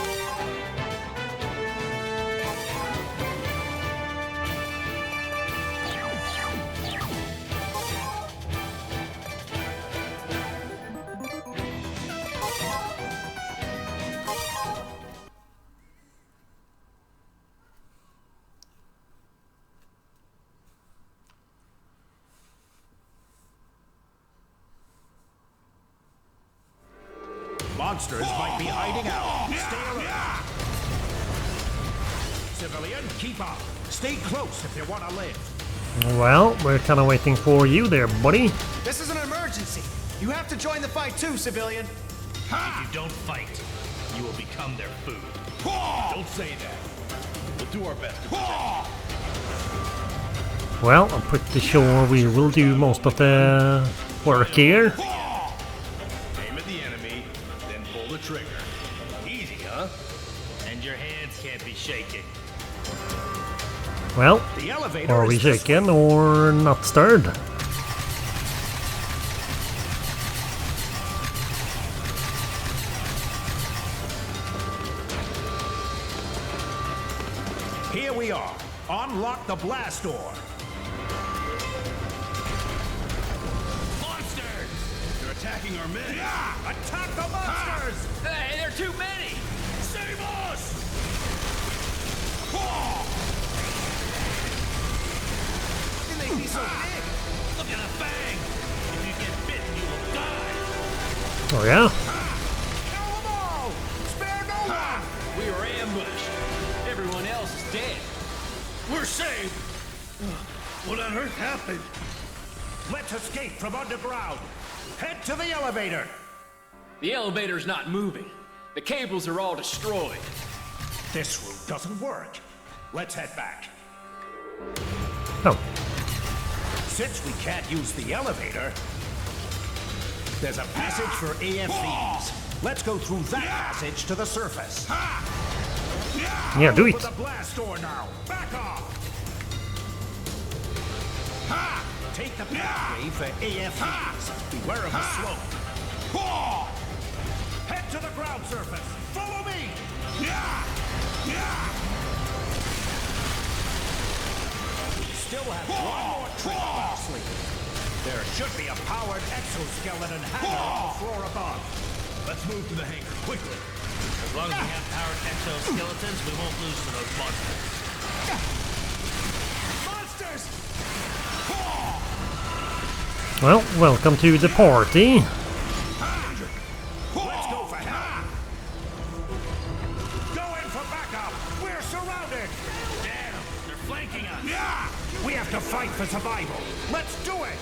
Monsters might be hiding out. Stay alert. Civilian, keep up. Stay close if you want to live. Well, we're kind of waiting for you there, buddy. This is an emergency. You have to join the fight too, civilian. If you don't fight, you will become their food. Don't say that. We'll do our best to protect you. Well, I'm pretty sure we will do most of the work here. Aim at the enemy, then pull the trigger. Easy, huh? And your hands can't be shaking. Well, The elevator are we is this shaken or not stirred? Here we are. Unlock the blast door. Monsters! They're attacking our men. Attack the monsters! Hey, there are too many! Save us! You make me so big. Look at the fang! If you get bit, you will die! Oh yeah? Kill them all! Spare no one! We were ambushed. Everyone else is dead. We're saved! What on earth happened? Let's escape from underground. Head to the elevator. The elevator's not moving. The cables are all destroyed. This route doesn't work. Let's head back. Oh, Since we can't use the elevator, there's a passage for AFVs. Let's go through that passage to the surface. yeah, do it. For the blast door now. Back off. Take the pathway for AFVs. Beware of the slope. Head to the ground surface. Follow me. Still have one more trick up our sleeve. There should be a powered exoskeleton hangar on the floor above. Let's move to the hangar, quickly. As long as we have powered exoskeletons, we won't lose to those monsters. Monsters! Well, welcome to the party. Let's go for help. Go in for backup. We're surrounded. Damn, they're flanking us. We have to fight for survival. Let's do it.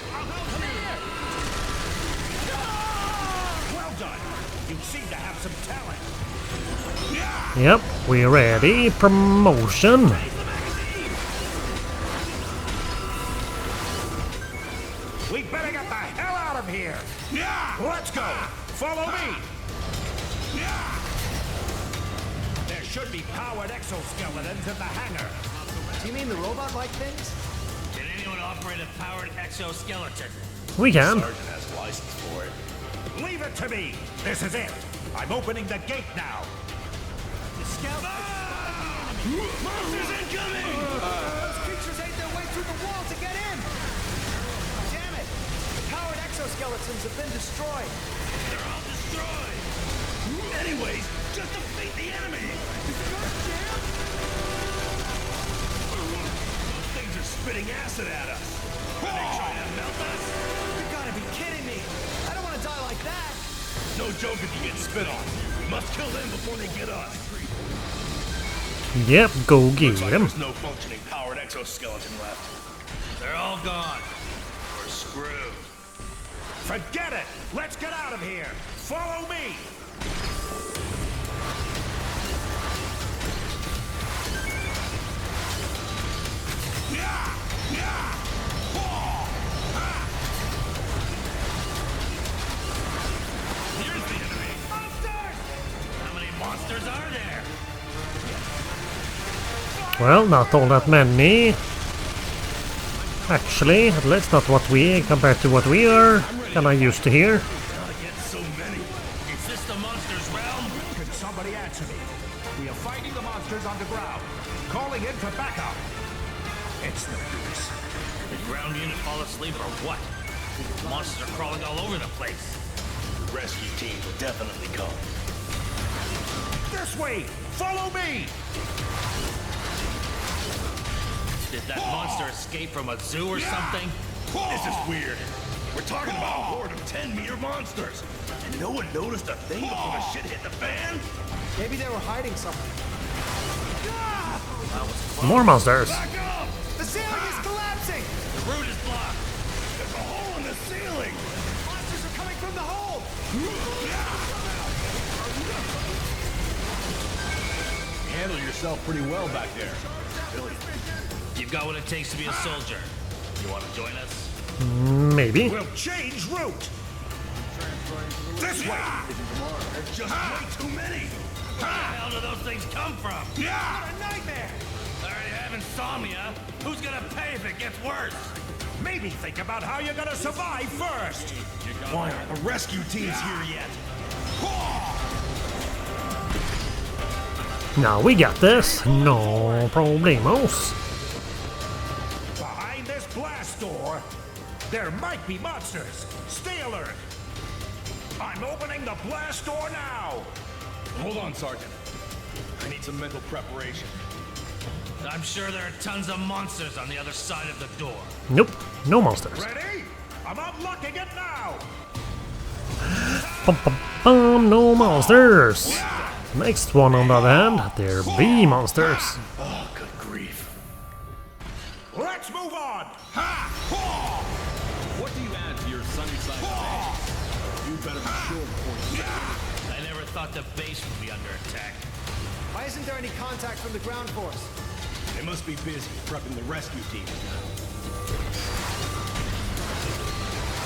Well done. You seem to have some talent. Yep, we're ready. Promotion. We better get the hell out of here. Let's go. Follow me. There should be powered exoskeletons in the hangar. Do you mean the robot-like things? Can anyone operate a powered exoskeleton? We can. Sergeant has license for it. Leave it to me. This is it. I'm opening the gate now. The scout. Monsters incoming! Those creatures ate their way through the wall to get in! Damn it! The powered exoskeletons have been destroyed. They're all destroyed. Anyways, just defeat the enemy! Those things are spitting acid at us. Are they trying to melt us? You gotta be kidding me! I don't want to die like that! No joke if you get spit on. We must kill them before they get us. Yep, go get Looks like him. there's no functioning powered exoskeleton left. They're all gone. We're screwed. Forget it. Let's get out of here. Follow me. Here's the enemy. Monsters! How many monsters are there? Well, not all that many. Actually, at least not what we compared to what we are kinda used to here. Not against so many. Is this the monsters' realm? Can somebody answer me? We are fighting the monsters on the ground. Calling in for backup. It's no use. Did ground unit fall asleep or what? Monsters are crawling all over the place. The rescue team will definitely come. This way. Follow me. Did that monster escape from a zoo or something? This is weird. We're talking about a horde of 10-meter monsters. And no one noticed a thing before the shit hit the fan? Maybe they were hiding something. More monsters. Back up! The ceiling is collapsing! The route is blocked. There's a hole in the ceiling! Monsters are coming from the hole! Handle yourself pretty well back there. You've got what it takes to be a soldier. You want to join us? Maybe. We'll change route. This way. There's just way too many! Where the hell do those things come from? What a nightmare! I already have insomnia. Who's gonna pay if it gets worse? Maybe think about how you're gonna survive first. Why aren't the rescue teams here yet? Now we got this. No problemos. Behind this blast door, there might be monsters. Stay alert. I'm opening the blast door now. Hold on, Sergeant. I need some mental preparation. I'm sure there are tons of monsters on the other side of the door. Nope, no monsters. Ready? I'm unlocking it now. Bum, bum, bum, no monsters. Next one on the other hand, there be monsters. Oh, good grief. Let's move on. What do you add to your sunny side of You better be sure before you I never thought the base would be under attack. Why isn't there any contact from the ground force? They must be busy prepping the rescue team.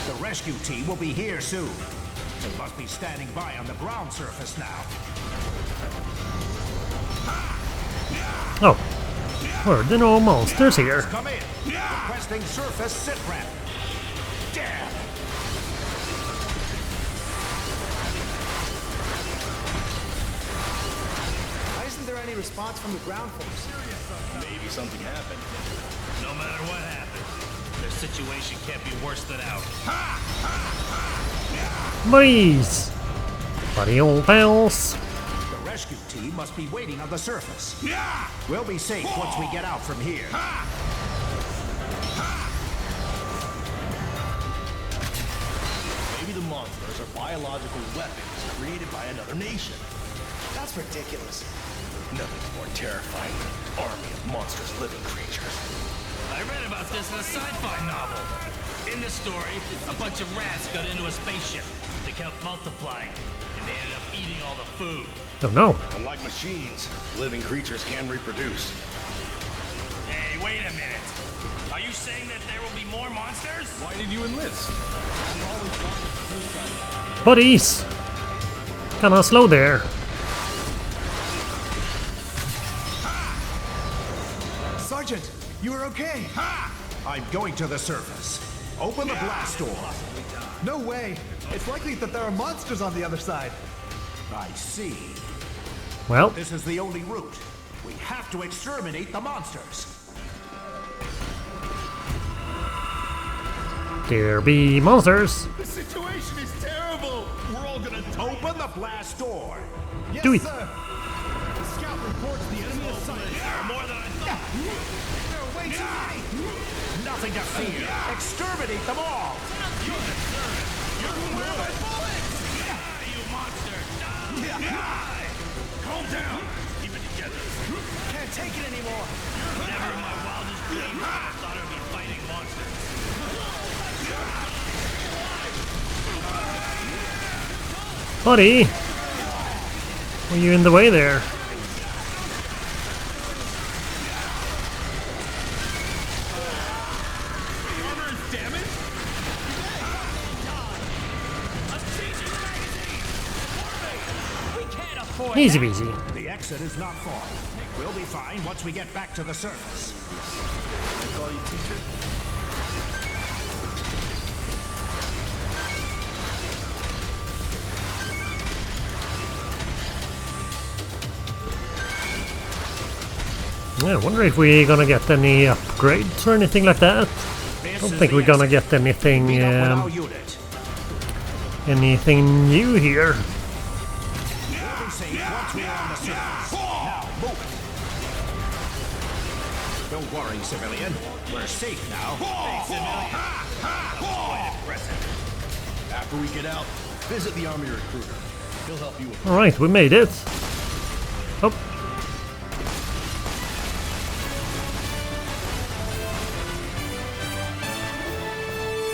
The rescue team will be here soon. They must be standing by on the ground surface now. Oh, were there no monsters here? Come in. Requesting surface sit rep. Damn. Why isn't there any response from the ground force? Maybe something happened. No matter what happened, their situation can't be worse than ours. Boys! Buddy old pals. The rescue team must be waiting on the surface. We'll be safe once we get out from here. Maybe the monsters are biological weapons created by another nation. That's ridiculous. Nothing's more terrifying than an army of monstrous living creatures. I read about this in a sci-fi novel. In the story, a bunch of rats got into a spaceship. They kept multiplying, and they ended up eating all the food. Oh no. Unlike machines, living creatures can reproduce. Hey, wait a minute. Are you saying that there will be more monsters? Why did you enlist? Buddies! Kinda slow there. Sergeant, you are okay? I'm going to the surface. Open the blast door. No way. It's likely that there are monsters on the other side. I see. Well, This is the only route. We have to exterminate the monsters. there be monsters. The situation is terrible. We're all gonna Open the blast door. Yes, Do it. sir. The scout reports the enemy is sighted. There are more than I thought. There are way too many. Nothing to fear. Exterminate them all. You're the servant. You're who my bullets. Die, you monster. Die. Calm down. Keep it together. Can't take it anymore. Never in my wildest dreams I thought I'd be fighting monsters. Buddy! Were you in the way there? Armor is damaged? Easy peasy. The exit is not far. We'll be fine once we get back to the surface. I call you teacher? Yeah, I wonder if we're gonna get any upgrades or anything like that. I don't think we're gonna get anything Meet up with our unit. anything new here. We'll be safe once we're on the surface. Now, move it. Don't worry, civilian. We're safe now. Hey, civilian. That was quite impressive. After we get out, visit the army recruiter. He'll help you with Alright, we made it. Oh.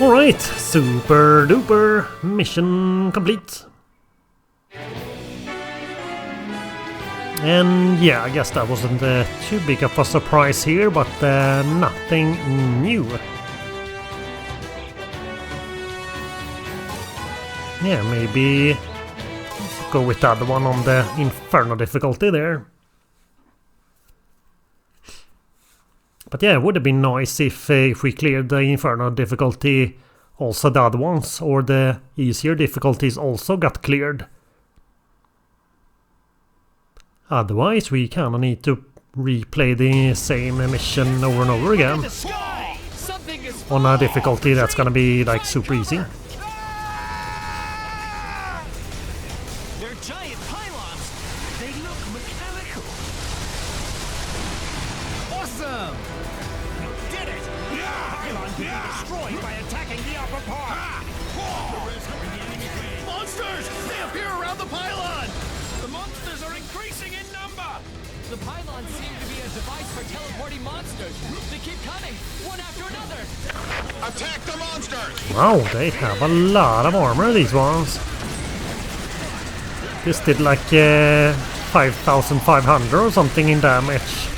Alright, super duper mission complete. And yeah, I guess that wasn't too big of a surprise here, but nothing new. Yeah, maybe go with the other one on the Inferno difficulty there. But yeah, it would have been nice if we cleared the Inferno difficulty, also the other ones, or the easier difficulties also got cleared. Otherwise, we kinda need to replay the same mission over and over again. On a difficulty that's gonna be like super easy. They're giant pylons. They look mechanical. Awesome! We did it! Pylon can be destroyed by attacking the upper part. Monsters! They appear around the pylon! The monsters are increasing in number! The pylons seem to be a device for teleporting monsters. They keep coming, one after another. Attack the monsters! Wow, they have a lot of armor, these ones. This did like 5,500 or something in damage.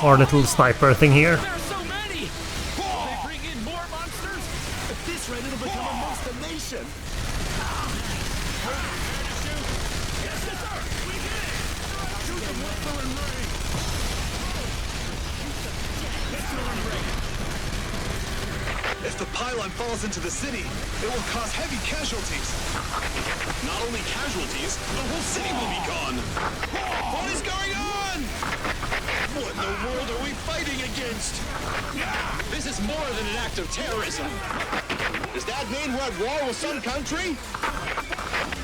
our little sniper thing here. There's so many! They bring in more monsters? At this rate, it'll become a monster nation. Yes, sir! We did it! Shoot them with Phil and Ray! If the pylon falls into the city, it will cause heavy casualties. Not only casualties, the whole city will be gone! What is going on? What in the world are we fighting against? This is more than an act of terrorism. Does that mean we're at war with some country?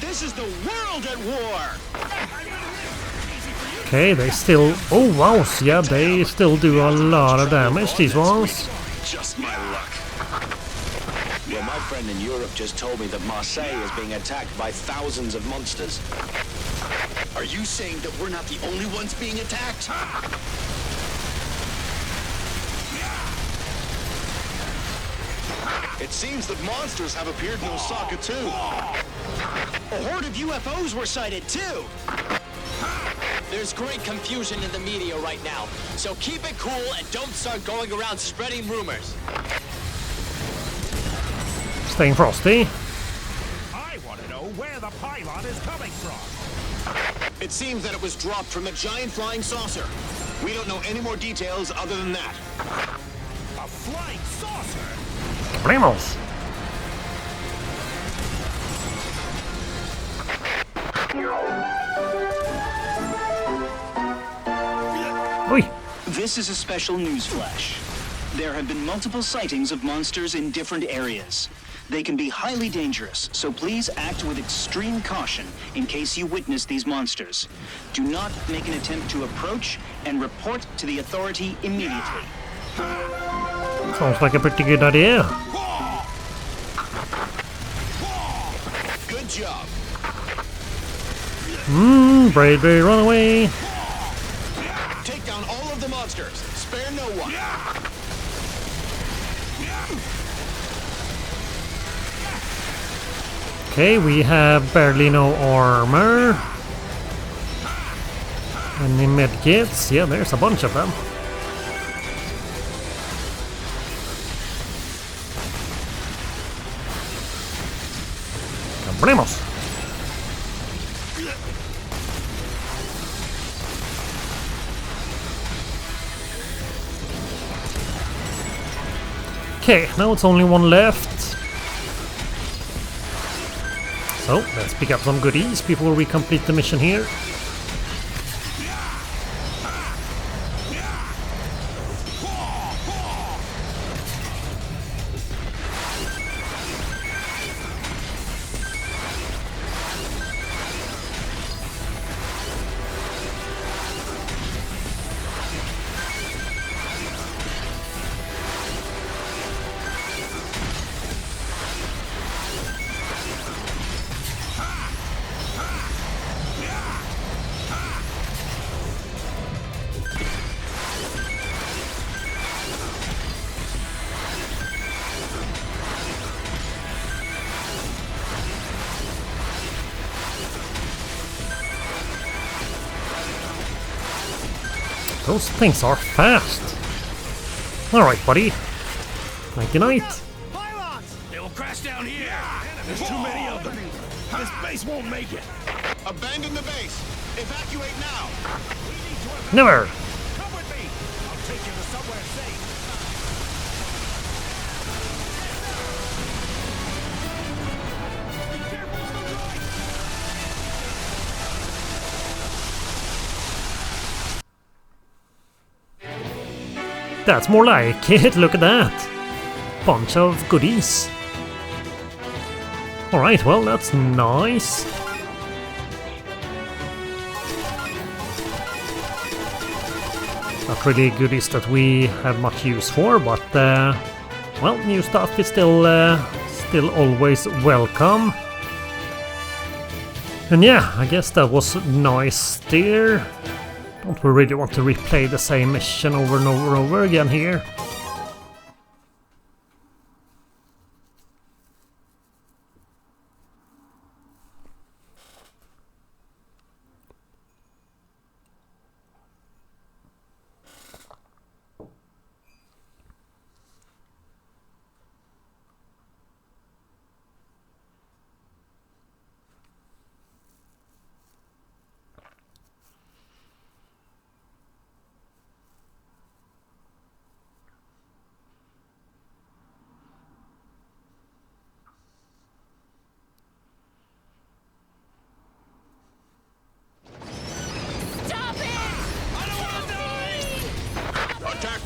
This is the world at war! Okay, they still... Oh wow, yeah, they still do a lot of damage, these ones. Just my luck. Well, my friend in Europe just told me that Marseille is being attacked by thousands of monsters. Are you saying that we're not the only ones being attacked? It seems that monsters have appeared in Osaka too. A horde of UFOs were sighted too. There's great confusion in the media right now, so keep it cool and don't start going around spreading rumors. Staying frosty. I want to know where the pylon is coming from. It seems that it was dropped from a giant flying saucer. We don't know any more details other than that. A flying saucer? Primoz. Oi. This is a special news flash. There have been multiple sightings of monsters in different areas. They can be highly dangerous, so please act with extreme caution in case you witness these monsters. Do not make an attempt to approach and report to the authority immediately. Sounds like a pretty good idea. Good job. Bravely run away. Take down all of the monsters. Spare no one. Okay, we have barely no armor. Any medkits? Yeah, there's a bunch of them. ¡Compremos! Okay, now it's only one left. So, let's pick up some goodies before we complete the mission here. Those things are fast. Alright, buddy. Nighty night. Pylons! They will crash down here. There's too many of them. This base won't make it. Abandon the base. Evacuate now. Never. Come with me. I'll take you to somewhere safe. That's more like it. Look at that. Bunch of goodies. Alright, well, that's nice. Not really goodies that we have much use for, but well, new stuff is still always welcome. And yeah, I guess that was nice there. Don't we really want to replay the same mission over and over and over again here?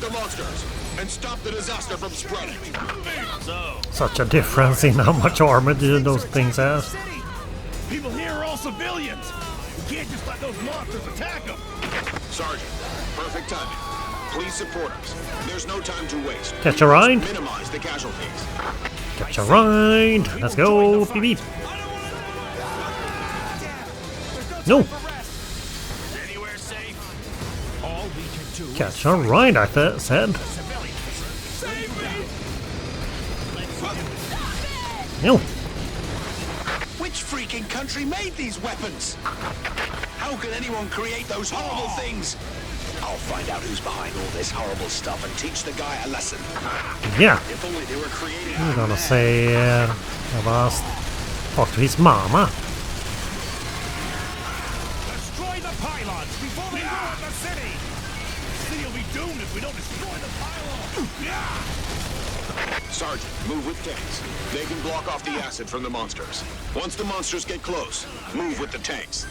the monsters and stop the disaster from spreading. Such a difference in how much armor those things have. People here are all civilians. We can't just let those monsters attack them. Sergeant, perfect timing. Please support us. There's no time to waste. Catch a ride. Minimize the casualties. Catch a ride. Let's go. Beep beep. No. Anywhere safe? All we can do Catch a ride, I said. No. Which freaking country made these weapons? How can anyone create those horrible things? I'll find out who's behind all this horrible stuff and teach the guy a lesson. Yeah. If only they were creating... I'm gonna say I must talk to his mama. destroy the pylons before they ruin the city. The city will be doomed if we don't destroy the pylon. Sergeant, move with tanks. They can block off the acid from the monsters. Once the monsters get close, move with the tanks.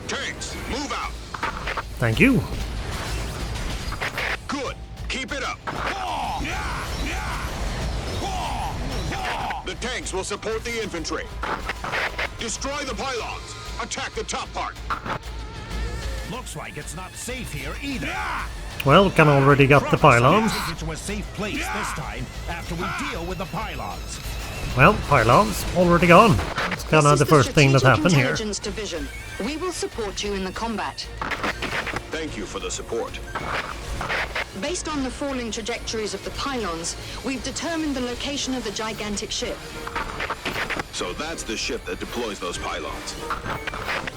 Tanks, move out. Thank you. Good. Keep it up. The tanks will support the infantry. Destroy the pylons. Attack the top part. Looks like it's not safe here either. Well, can already got the pylons. Into a safe place this time after we deal with the pylons. Well, pylons already gone. It's kind of the first thing that happened here. Intelligence Division. We will support you in the combat. Thank you for the support. Based on the falling trajectories of the pylons, we've determined the location of the gigantic ship. So that's the ship that deploys those pylons.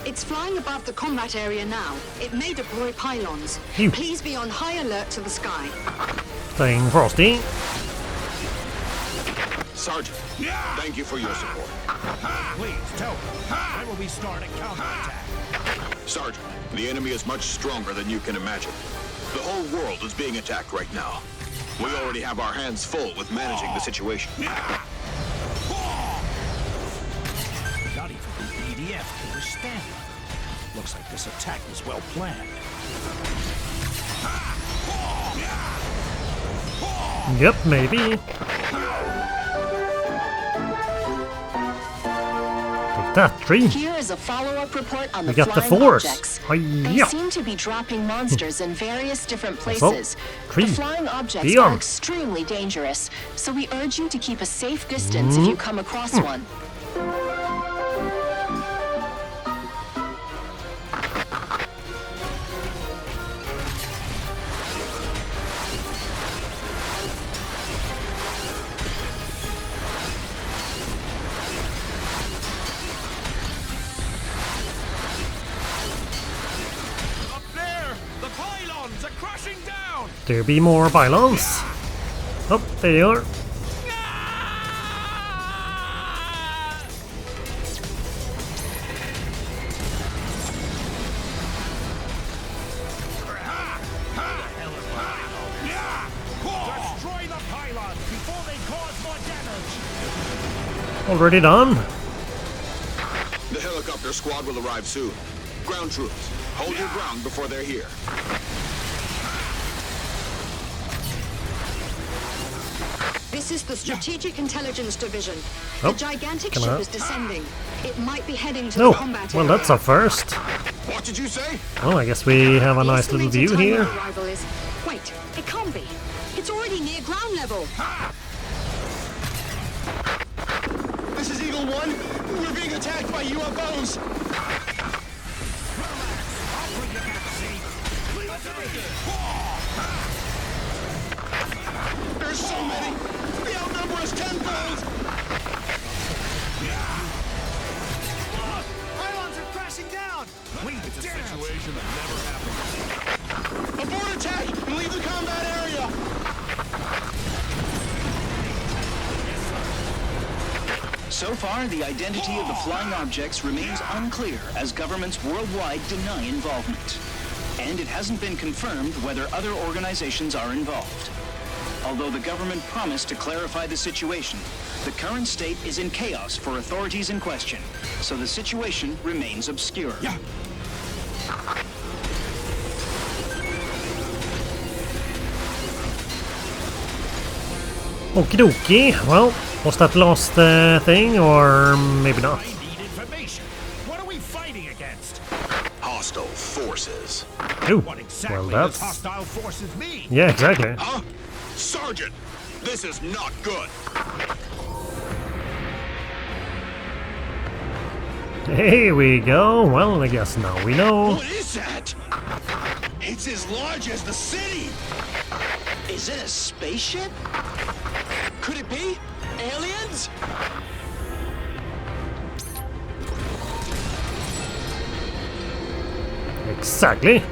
It's flying above the combat area now. It may deploy pylons. Phew. Please be on high alert to the sky. Staying frosty. Sergeant, thank you for your support. Please tell me, when will we start a counterattack? Sergeant, the enemy is much stronger than you can imagine. The whole world is being attacked right now. We already have our hands full with managing the situation. Not even the EDF can withstand it. Looks like this attack was well planned. Yep, maybe. Take that, tree. Here is a follow-up report on We the got the flying force. objects. Hi-ya. They seem to be dropping monsters in various different places. Tree. The flying objects Beyond. are extremely dangerous, so we urge you to keep a safe distance if you come across one. Up there! The pylons are crashing down! There be more pylons. Oh, there they are. Destroy the pylons before they cause more damage. Already done. The helicopter squad will arrive soon. Ground troops, hold your ground before they're here. This is the Strategic Intelligence Division. Oh, The gigantic come ship on. is descending. It might be heading to No. the combat Well, area. that's a first. What did you say? Well, I guess we have a The nice little estimated view time here. of arrival is... Wait, it can't be. It's already near ground level. This is Eagle 1. We're being attacked by UFOs. There's so many. They outnumber us tenfold. Pylons are crashing down! It's a situation that never happened. Abort attack and leave the combat area. So far, the identity of the flying objects remains unclear as governments worldwide deny involvement. And it hasn't been confirmed whether other organizations are involved. Although the government promised to clarify the situation, the current state is in chaos for authorities in question, so the situation remains obscure. Okie dokie. Well, was that the last thing, or maybe not? I need information. What are we fighting against? Hostile forces. Ooh, What exactly well, does that's... hostile forces mean? Yeah, exactly. Huh? Sergeant, this is not good. Here we go. Well, I guess now we know. What is that? It's as large as the city. Is it a spaceship? Could it be? Aliens? Exactly.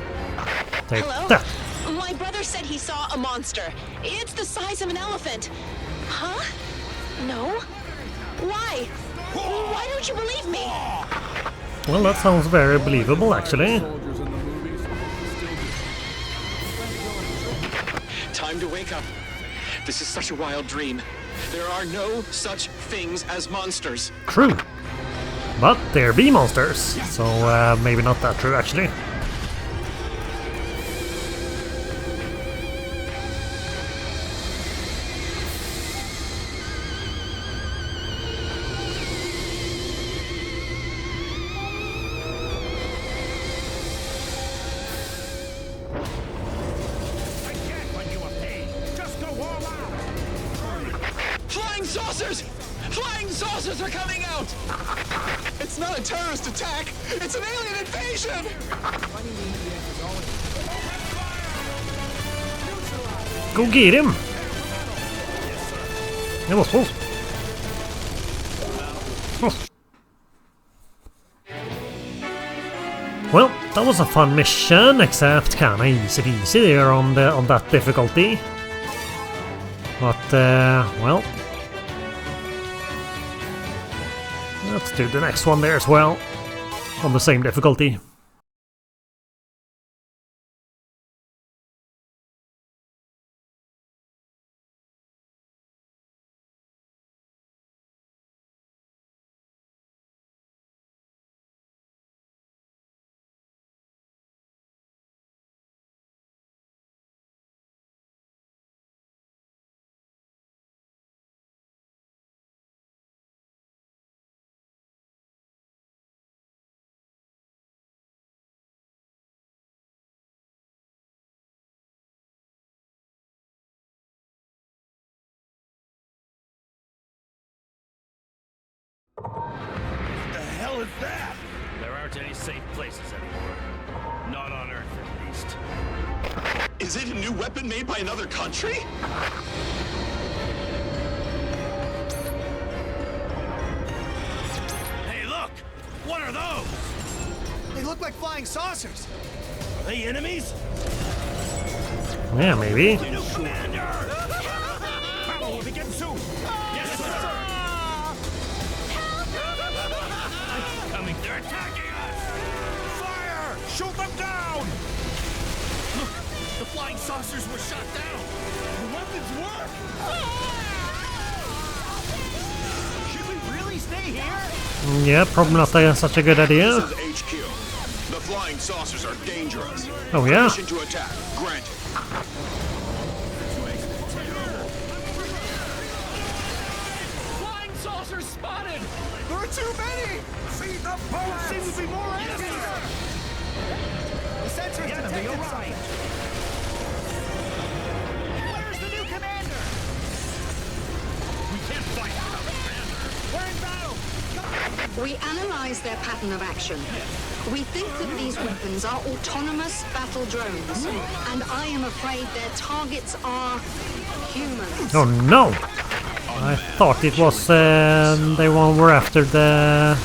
Take Hello? that. My brother said he saw a monster. It's the size of an elephant. Huh? No? Why? Why don't you believe me? Well, that sounds very believable, actually. Time to wake up. This is such a wild dream. There are no such things as monsters. True. But there be monsters. So maybe not that true, actually. Flying saucers! Flying saucers are coming out! It's not a terrorist attack! It's an alien invasion! Go get him! It was close. Oh. Well, that was a fun mission, except kinda easy there on that difficulty. But well, let's do the next one there as well, on the same difficulty. What the hell is that? There aren't any safe places anymore. Not on Earth, at least. Is it a new weapon made by another country? Hey, look! What are those? They look like flying saucers. Are they enemies? Yeah, maybe. New commander! Battle will begin soon. Yes, sir! Coming, they're attacking us! Fire! Shoot them down! Look, the flying saucers were shot down. The weapons work! Should we really stay here? Yeah, probably not such a good idea. This is HQ. The flying saucers are dangerous. Oh yeah? Permission to attack. Granted. Flying saucers spotted! There are too many! Feed the bullets! Seems to be more enemies! The sensors The enemy detected arrived. something. Where's the new commander? We can't fight without a commander. We're in battle! We analyzed their pattern of action. We think that these weapons are autonomous battle drones, and I am afraid their targets are humans. Oh no! I thought it was they were after the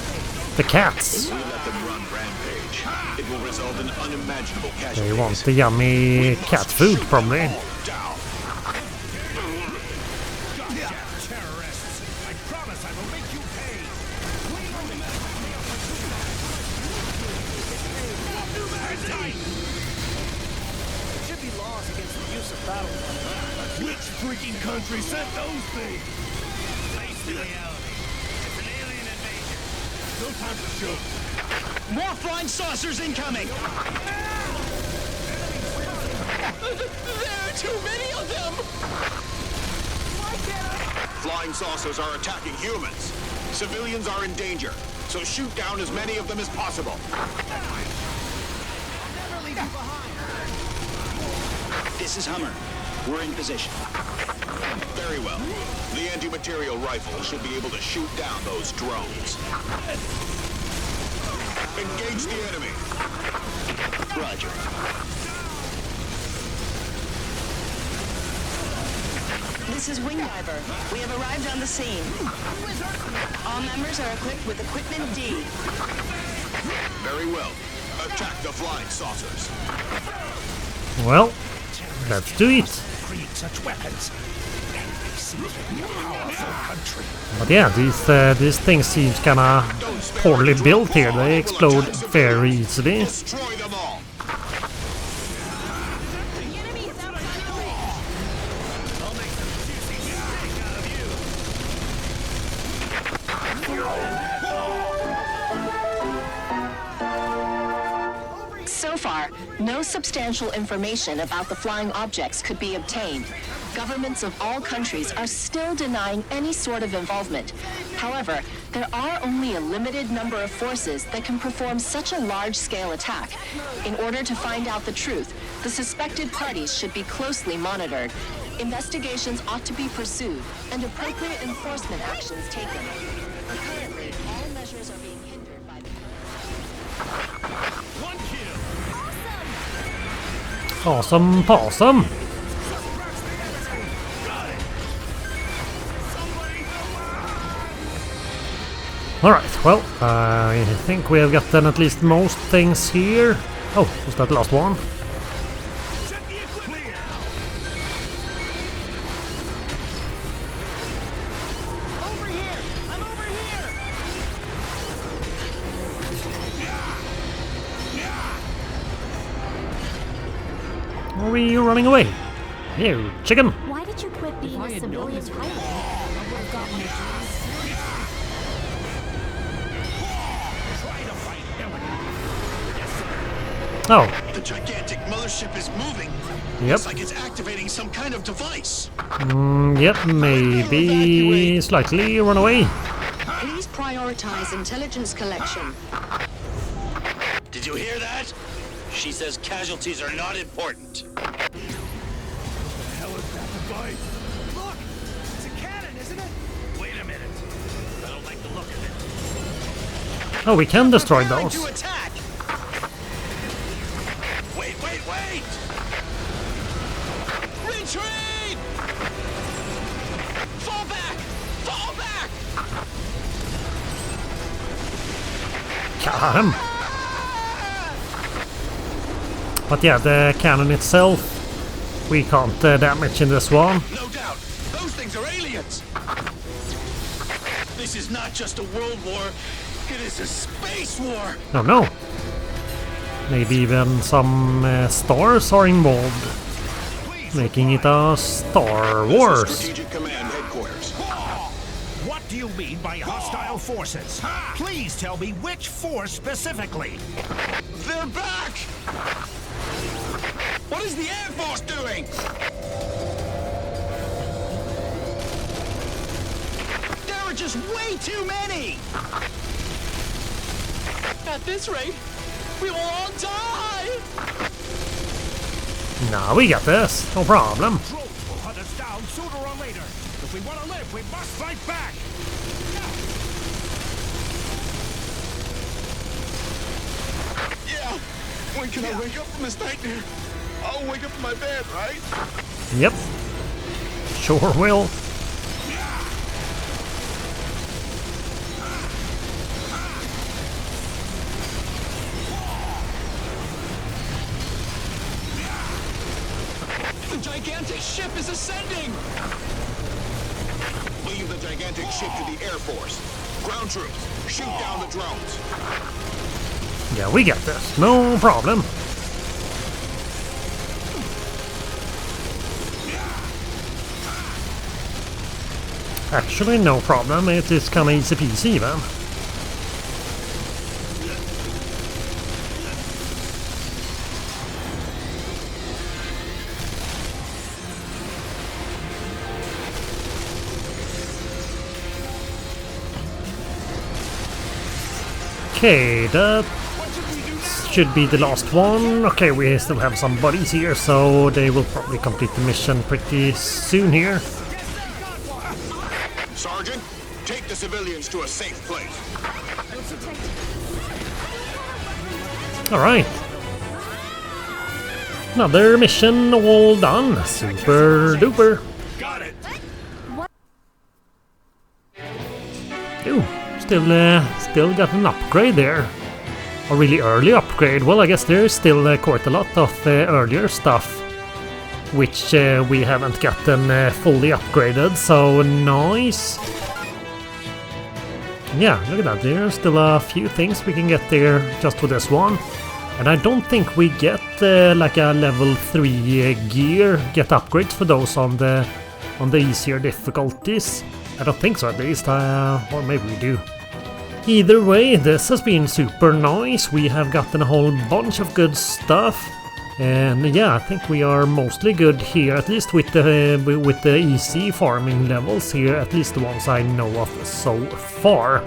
cats. We let them run rampage. It will result in unimaginable casualties. They want the yummy cat food, probably. Down. Terrorists! I promise I will make you pay! There should be laws against the use of battle guns. Which freaking country sent those things? Face the reality. It's an alien invasion. No time for show. More flying saucers incoming! There are too many of them! Why can't I flying saucers are attacking humans. Civilians are in danger, so shoot down as many of them as possible. Never leave you behind. This is Hummer. We're in position. Very well. The anti-material rifle should be able to shoot down those drones. Engage the enemy. Roger. This is Wingdiver. We have arrived on the scene. All members are equipped with Equipment D. Very well. Attack the flying saucers. Well, let's do it. Create such weapons. They seem to be a powerful country. But yeah, these things seem kinda poorly built here. They explode very easily. Destroy them all. So far, no substantial information about the flying objects could be obtained. Governments of all countries are still denying any sort of involvement. However, there are only a limited number of forces that can perform such a large-scale attack. In order to find out the truth, the suspected parties should be closely monitored. Investigations ought to be pursued and appropriate enforcement actions taken. Currently, all measures are being hindered by the... One kill. Awesome possum. Alright, well, I think we have gotten at least most things here. Oh, was that the last one? Over here! I'm over here! Are we running away? You chicken! Why did you quit being a civilian pilot? I would have gotten a job. Oh, The gigantic mothership is moving. yep. It's like it's activating some kind of device. Yep, maybe slightly run away. Please prioritize intelligence collection. Did you hear that? She says casualties are not important. Hell is that device? Look! It's a cannon, isn't it? Wait a minute. I don't like the look of it. Oh, we can destroy Preparing those. to attack. Wait, wait, wait! Retreat! Fall back! Fall back! Got him. But yeah, the cannon itself, we can't damage in this one. No doubt. Those things are aliens. This is not just a world war. It is a space war. Oh no. Maybe even some stars are involved, making it a Star Wars. Strategic Command Headquarters. What do you mean by hostile forces? Please tell me which force specifically. They're back! What is the Air Force doing? There are just way too many! At this rate, we will all die! Nah, we got this. No problem. Drones will hunt us down sooner or later. If we want to live, we must fight back. Yeah. When can I wake up from this nightmare? I'll wake up in my bed, right? Yep. Sure will. The gigantic ship is ascending! Leave the gigantic ship to the Air Force. Ground troops, shoot down the drones. Yeah, we got this. No problem. Actually, no problem. It is kinda easy peasy even. Okay, that should be the last one. Okay, we still have some buddies here, so they will probably complete the mission pretty soon here. Sergeant, take the civilians to a safe place. Alright. Another mission all done. Super duper. Got it. Ooh, still got an upgrade there. A really early upgrade. Well, I guess there's still quite a lot of earlier stuff which we haven't gotten fully upgraded, so nice. Yeah, look at that, there's still a few things we can get there just for this one. And I don't think we get like a level 3 gear, get upgrades for those on the easier difficulties. I don't think so at least, or maybe we do. Either way, this has been super nice. We have gotten a whole bunch of good stuff. And yeah, I think we are mostly good here, at least with the easy farming levels here, at least the ones I know of so far.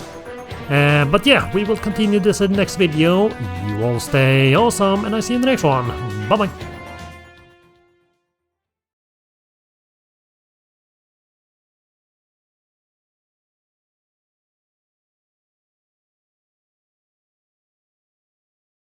But yeah, we will continue this in the next video. You all stay awesome, and I see you in the next one. Bye bye.